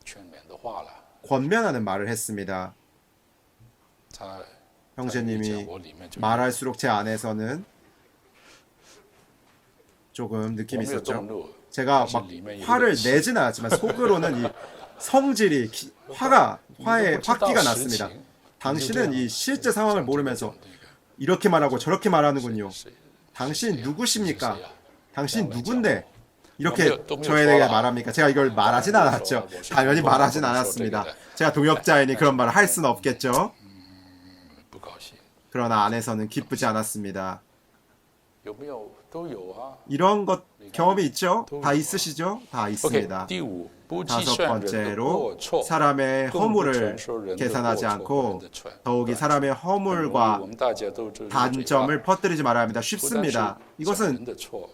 劝勉的话了。 권면하는 말을 했습니다. 他 형제님이 我里面就 말할수록 제 안에서는 조금 我 느낌이 没有 있었죠. 动怒， 제가 막 화를 내지는 않았지만 속으로는 이 성질이 화의 화기가 났습니다. 당신은 이 실제 상황을 모르면서 이렇게 말하고 저렇게 말하는군요. 당신 누구십니까? 당신 누군데 이렇게 저에 대해 말합니까? 제가 이걸 말하진 않았죠. 당연히 말하진 않았습니다. 제가 동역자이니 그런 말을 할 수는 없겠죠. 不高兴。 그러나 안에서는 기쁘지 않았습니다. 有没有都有啊。 이런 것 경험이 있죠? 다 있으시죠? 다 OK， 있습니다. 第五，不计 다섯 算人的 번째로 过错， 사람의 更不 허물을 传说人的 계산하지 过错和人 않고 的传 더욱이 사람의 很容易 허물과 我们大家都知道这个 단점을 퍼뜨리지 말아야 합니다. 不单是 쉽습니다. 讲 이것은 人的错，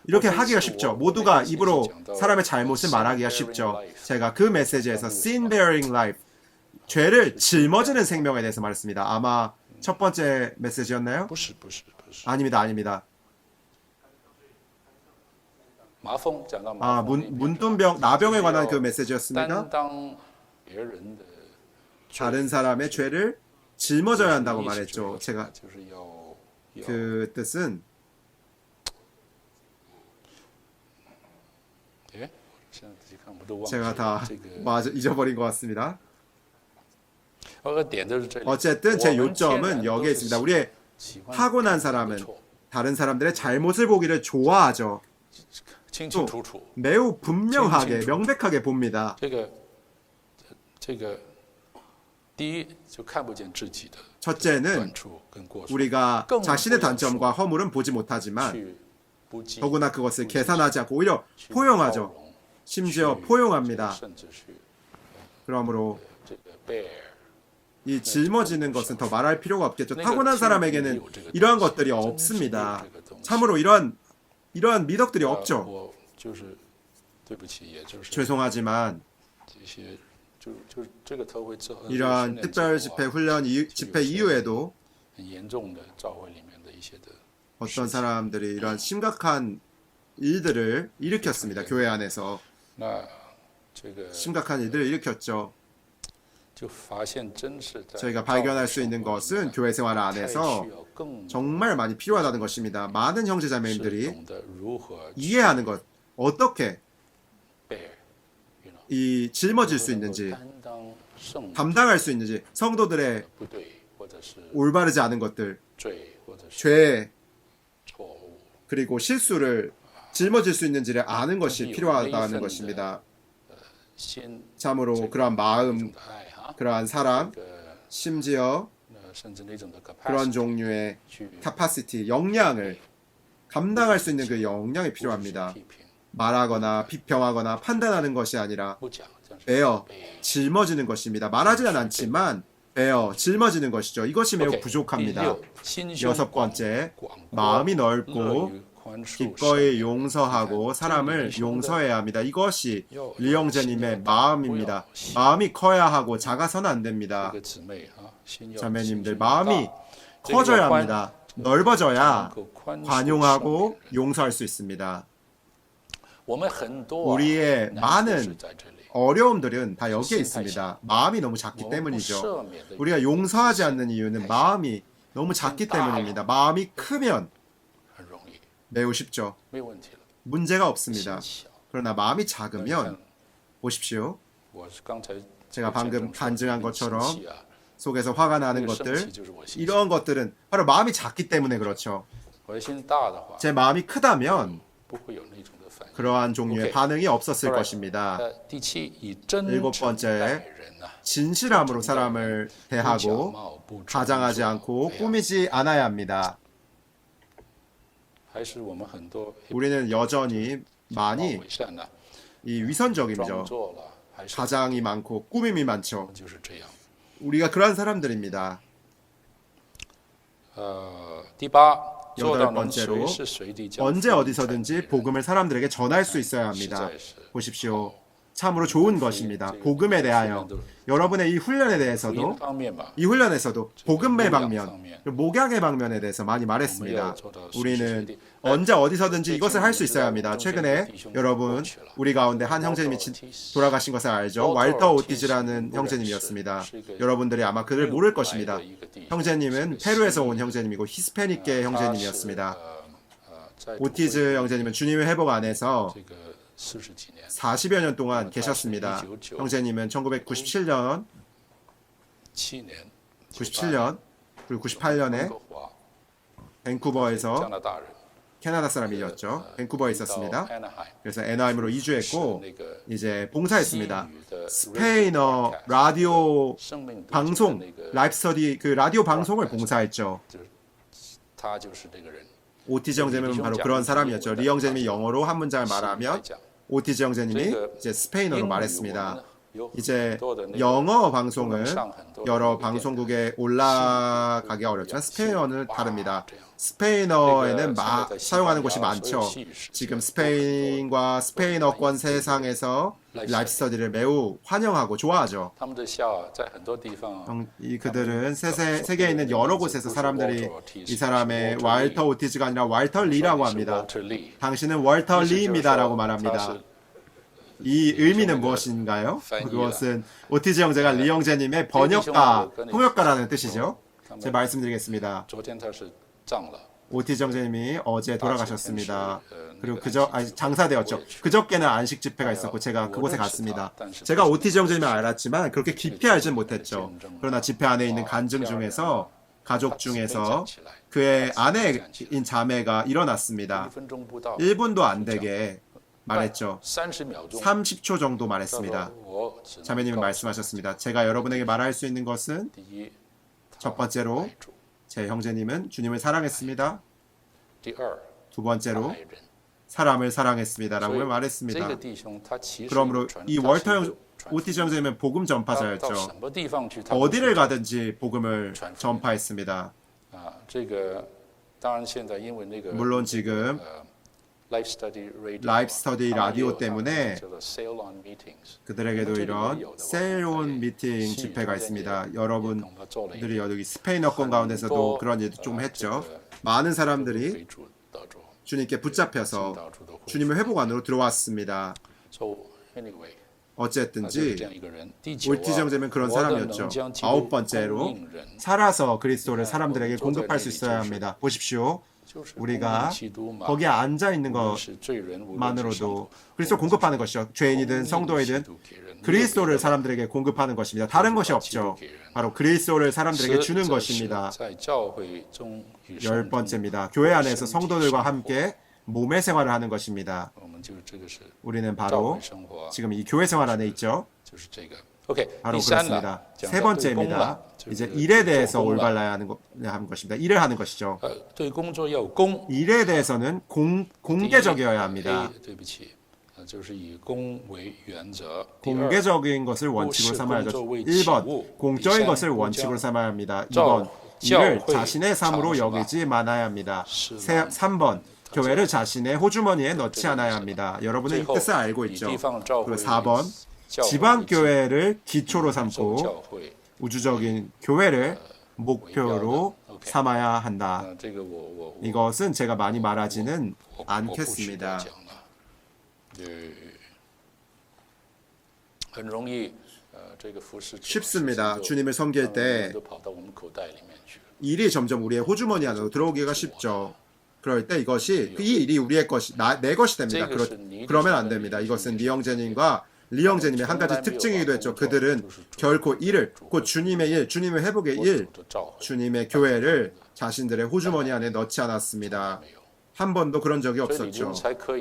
이렇게 하기가 쉽죠. 모두가 입으로 사람의 잘못을 말하기가 쉽죠. 제가 그 메시지에서 sin bearing life, 죄를 짊어지는 생명에 대해서 말했습니다. 아마 첫 번째 메시지였나요? 不是不是不是。 아닙니다. 麻风讲到 아, 麻风里面， 문둥병, 나병에 관한 그 메시지였습니다. 担当别人的 다른 사람의 죄를 짊어져야 한다고 意思 말했죠. 是 제가 就是要 그 뜻은 哎，现在仔细看我都忘记 제가 了 다 这个， 맞아 잊어버린 것 같습니다. 点都是这里。 어쨌든 제 我们天然 요점은 都 여기에 是 있습니다. 우리의 喜欢 타고난 人的 사람은 错 다른 사람들의 잘못을 보기를 좋아하죠. 清清楚楚。 매우 분명하게 명백하게 봅니다. 这个，第一就看不见自己的 첫째는 短处跟过错， 우리가 자신의 단점과 허물은 보지 못하지만 去不计 더구나 그것을 계산하지 않고 오히려 포용하죠. 包容 심지어 포용합니다. 甚至去 그러므로 这个 bear 이 짊어지는 것은 더 말할 필요가 없겠죠. 타고난 사람에게는 이러한 것들이 없습니다. 참으로 이러한 이러한 미덕들이 없죠. 我就是对不起，也就是 죄송하지만 这些这个特会之后 이러한 특별 집회 훈련 집회 이후에도 很严重的教会里面的一些的 어떤 사람들이 이러한 심각한 일들을 일으켰습니다. 교회 안에서 那这个 심각한 일들을 일으켰죠. 就发现真是在 저희가 발견할 수 있는 것은 교회 생활 太 안에서 需要更 정말 많이 필요하다는 것입니다. 많은 是 형제자매님들이 懂得如何 이해하는 것, 어떻게 bear， 이 짊어질 수 있는지, 担当圣 담당할 수 있는지, 성도들의 不对，或者是 올바르지 않은 것들, 罪，或者是 죄, 错误， 그리고 실수를 짊어질 수 있는지를 아는 것이 필요하다는 것입니다. 先 참으로 그러한 마음, 的爱哈， 그러한 사랑, 个 심지어 甚至那种的 그런 capacity 종류의 去 capacity, 역량을 감당할 수 있는 그 역량이 不是 필요합니다. 批评， 말하거나 비평하거나 판단하는 것이 아니라 不讲这样是 베어, 被 짊어지는 것입니다. 말하지는 않지만 베어, 짊어지는 것이죠. 이것이 매우 OK， 부족합니다. 第六，心胸 여섯 번째, 广阔 마음이 乐 넓고 于宽恕 기꺼이 圣 용서하고 사람을 이 용서해야 합니다. 이것이 요- 리영제님의 요- 마음입니다. 요- 마음이 커야 하고 작아서는 안 됩니다. 这个姊妹啊，心要 자매님들 心胸 마음이 大 커져야 这个 합니다. 넓어져야 能够宽恕 관용하고 圣人 용서할 수 있습니다. 我们很多 우리의 难处是 많은 在这里 어려움들은 다 여기에 있습니다. 마음이 너무 작기 我们不 때문이죠. 赦免的 우리가 용서하지 않는 이유는 마음이 너무 작기 때문입니다. 마음이 크면 很容易， 매우 쉽죠. 没有问题了。 문제가 心 없습니다. 小， 그러나 마음이 你 작으면 看 보십시오. 我是刚才 제가 방금 간증한 것처럼 生气啊 속에서 화가 那 나는 个生 것들 气就是我心小。 이런 것들은 바로 마음이 작기 때문에 그렇죠. 我的心大的话， 제 마음이 크다면 不会有那种的反应。 그러한 종류의 오케이. 반응이 없었을 Alright. 것입니다. 第七，以真 일곱 诚 번째, 待人呐、 진실함으로 사람을 不假 대하고 冒，不 가장하지 装作 않고 哎呀 꾸미지 않아야 합니다. 还是我们很多 우리는 여전히 貌 많이 伪善呐、 이 위선적이죠. 装作了，还是 가장이 많고 꾸밈이 많죠. 就是这样。 우리가 그러한 사람들입니다. 第八，做 여덟 到能 번째로 随时随地将 언제 福音 어디서든지 传给人 복음을 사람들에게 전할 수 있어야 实 합니다. 在是 보십시오. 참으로 좋은 것입니다. 복음에 대하여 여러분의 이 훈련에 福音 대해서도 方面嘛， 이 훈련에서도 복음의 목양 방면, 방면. 목양의 방면에 대해서 많이 我们 말했습니다. 要做到随时随 우리는 地。 언제 어디서든지 이것을 할 수 있어야 합니다. 최근에 여러분 우리 가운데 한 형제님이 돌아가신 것을 알죠? 왈터 오티즈라는 형제님이었습니다. 여러분들이 아마 그를 모를 것입니다. 형제님은 페루에서 온 형제님이고 히스패닉계 형제님이었습니다. 오티즈 형제님은 주님의 회복 안에서 这个40几年， 40여 년 동안 계셨습니다. 형제님은 1997년, 7年， 97년, 그리고 98년에 温哥华 밴쿠버에서 加拿大人， 캐나다 사람이었죠. 밴쿠버에 到 있었습니다. Anaheim， 그래서 애나임으로 是 이주했고 那个 이제 봉사했습니다. 西语的 스페인어 radio 라디오 生命读经的 방송, 那个 라이프 스터디 그 라디오 방송을 봉사했죠. 他就是这个人。 오티즈 형제님은 바로 그런 사람이었죠. 리 형제님이 영어로 한 문장을 말하면 讲 오티즈 형제님이 这个 이제 스페인어로 英语 말했습니다. 我们有 이제 很多的那个 영어 방송은 上很多的 여러 那个 방송국에 올라가기가 어렵지만 스페인어는 와, 다릅니다. 这样 스페인어에는 그러니까 사용하는 곳이 시간이야, 많죠. 소위 시위시 지금 시간 스페인과 스페인어권 세상에서 라이프 스터디를 매우 환영하고 좋아하죠. 他们的校在很多地方 그들은 세계에 있는 여러 곳에서 사람들이 이 사람의 왈터 오티즈가 아니라 왈터 리라고 합니다. 당신은 왈터 리입니다라고 말합니다. 이 의미는 무엇인가요? 그것은 오티즈 형제가 리 형제님의 번역가, 통역가라는 뜻이죠. 제가 말씀드리겠습니다. 昨天他是葬了， 오티즈 형제님이 어제 돌아가셨습니다. 그리고 장사되었죠. 그저께는 안식 집회가 있었고 제가 그곳에 갔습니다. 제가 오티즈 형제님을 알았지만 그렇게 깊이 알진 못했죠. 그러나 집회 안에 있는 간증 중에서 가족 중에서 그의 아내인 자매가 일어났습니다. 1分钟不到， 1분도 안 되게 말했죠. 30秒钟。 30초 정도 他 말했습니다. 说我只能 자매님이 告诉 말씀하셨습니다. 제가 여러분에게 말할 수 있는 것은 第一， 첫 번째로 爱主； 제 형제님은 주님을 사랑했습니다. 第二， 두 번째로 爱人。 사람을 所 사랑했습니다라고 以这 말했습니다. 个弟兄他其实 그러므로 传 이 他 월터 是 형 传 오티즈 형제님은 복음 到 전파자였죠. 什么地方去，他都 어디를 是 가든지 복음을传福音。 전파했습니다. 啊，这个当然现在因为那个 물론 지금 라이프 스터디 라디오 때문에 그들에게도 이런 세일온 미팅 집회가 있습니다. 여러분들이 여기 스페인어권 가운데서도 그런 일도 좀 했죠. 많은 사람들이 주님께 붙잡혀서 주님의 회복 안으로 들어왔습니다. 어쨌든지 올티정제면 그런 사람이었죠. 9번째로 살아서 그리스도를 사람들에게 공급할 수 있어야 합니다. 보십시오. 우리가 거기에 앉아 있는 것만으로도 그리스도 공급하는 것이죠. 죄인이든 성도이든 그리스도를 사람들에게 공급하는 것입니다. 다른 것이 없죠. 바로 그리스도를 사람들에게 주는 것입니다. 10번째입니다. 교회 안에서 성도들과 함께 몸의 생활을 하는 것입니다. 우리는 바로 지금 이 교회 생활 안에 있죠. 바로 그렇습니다. 세 번째입니다. 이제 일에 대해서 올바라야 하는 것입니다. 일을 하는 것이죠. 일에 대해서는 공개적이어야 합니다. 공개적인 것을 원칙으로 삼아야죠. 1번, 공적인 것을 원칙으로 삼아야 합니다. 2번, 일을 자신의 삶으로 여기지 말아야 합니다. 3번, 교회를 자신의 호주머니에 넣지 않아야 합니다. 여러분은 이 뜻을 알고 있죠. 그리고 4번, 지방교회를 기초로 삼고 우주적인 교회를 목표로 삼아야 한다. 이것은 제가 많이 말하지는 않겠습니다. 쉽습니다. 주님을 섬길 때 일이 점점 우리의 호주머니 안으로 들어오기가 쉽죠. 그럴 때 이것이 이 일이 우리의 것이 내 것이 됩니다. 그러면 안 됩니다. 이것은 리영재님과 리영재님의 한 가지 특징이기도 했죠. 그들은 결코 일을 곧 주님의 일, 주님의 회복의 일, 주님의 교회를 자신들의 호주머니 안에 넣지 않았습니다. 한 번도 그런 적이 없었죠.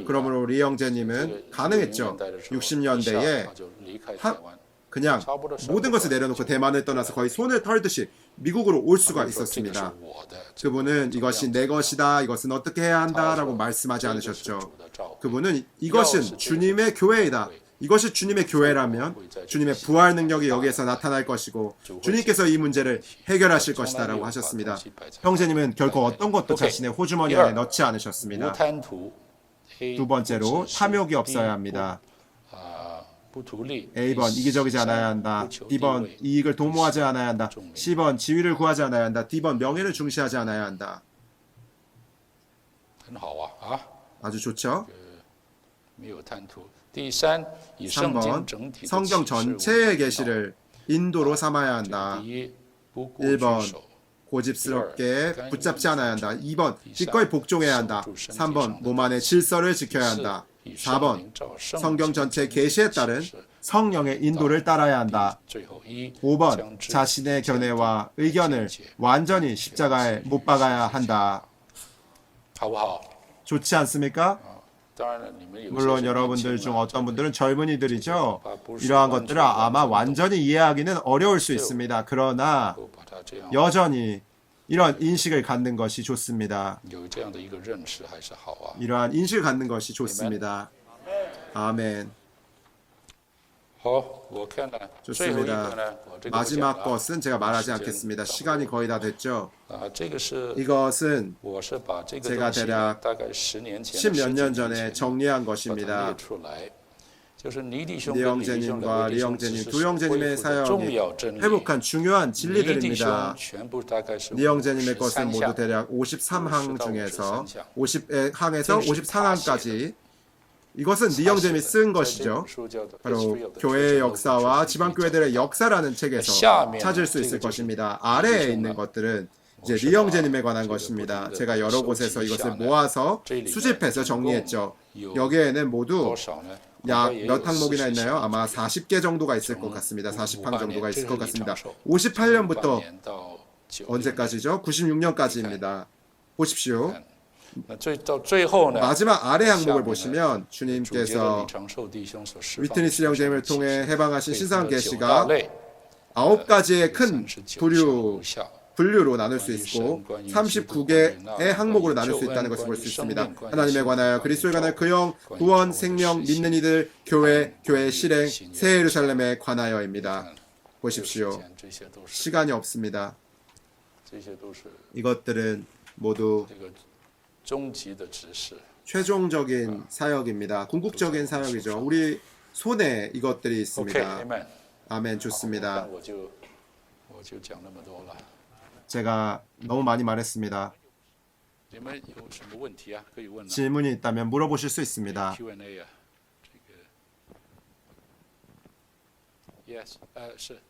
그러므로 리영재님은 가능했죠. 60년대에 그냥 모든 것을 내려놓고 대만을 떠나서 거의 손을 털듯이 미국으로 올 수가 있었습니다. 그분은 이것이 내 것이다, 이것은 어떻게 해야 한다라고 말씀하지 않으셨죠. 그분은 이것은 주님의 교회이다. 이것이 주님의 교회라면 주님의 부활 능력이 여기에서 나타날 것이고 주님께서 이 문제를 해결하실 것이다 라고 하셨습니다. 형제님은 결코 어떤 것도 자신의 호주머니 안에 넣지 않으셨습니다. 두 번째로 탐욕이 없어야 합니다. A번 이기적이지 않아야 한다. B번 이익을 도모하지 않아야 한다. C번 지위를 구하지 않아야 한다. D번 명예를 중시하지 않아야 한다. 아주 좋죠? 3번 성경 전체의 계시를 인도로 삼아야 한다. 1번 고집스럽게 붙잡지 않아야 한다. 2번 기꺼이 복종해야 한다. 3번 몸 안의 질서를 지켜야 한다. 4번 성경 전체 계시에 따른 성령의 인도를 따라야 한다. 5번 자신의 견해와 의견을 완전히 십자가에 못 박아야 한다. 좋지 않습니까? 물론 여러분들 중 어떤 분들은 젊은이들이죠. 이러한 것들을 아마 완전히 이해하기는 어려울 수 있습니다. 그러나 여전히 이런 인식을 갖는 것이 좋습니다. 이러한 인식을 갖는 것이 좋습니다. 아멘. 좋습니다. 마지막 것은 제가 말하지 않겠습니다. 시간이 거의 다 됐죠. 이것은 제가 대략 10몇 년 전에 정리한 것입니다. 리영재님과 리영재님 두 형제님의 사역이 회복한 중요한 진리들입니다. 리영재님의 것은 모두 대략 53항 중에서 50항에서 54항까지 이것은 리영재님이 쓴 것이죠. 바로 교회의 역사와 지방교회들의 역사라는 책에서 찾을 수 있을 것입니다. 아래에 있는 것들은 이제 리영재님에 관한 것입니다. 제가 여러 곳에서 이것을 모아서 수집해서 정리했죠. 여기에는 모두 약 몇 항목이나 있나요? 아마 40개 정도가 있을 것 같습니다. 40항 정도가 있을 것 같습니다. 58년부터 언제까지죠? 96년까지입니다. 보십시오. 마지막 아래 항목을 보시면 주님께서 위트니스 형제님을 통해 해방하신 신성 계시가 9가지의 큰 분류로 나눌 수 있고 39개의 항목으로 나눌 수 있다는 것을 볼 수 있습니다. 하나님에 관하여, 그리스도에 관하여, 그 영, 구원, 생명, 믿는 이들, 교회, 교회 실행, 새 예루살렘에 관하여입니다. 보십시오. 시간이 없습니다. 이것들은 모두 终极的指示。 최종적인 사역입니다. 궁극적인 사역이죠. 우리 손에 이것들이 OK， 있습니다. Amen。 아멘. 좋습니다. 我就讲那么多了。 제가 너무 많이 말했습니다. 你们有什么问题啊？可以问了。 질문이 있다면 물어보실 수 있습니다. Q&A 啊，这个 Yes，是。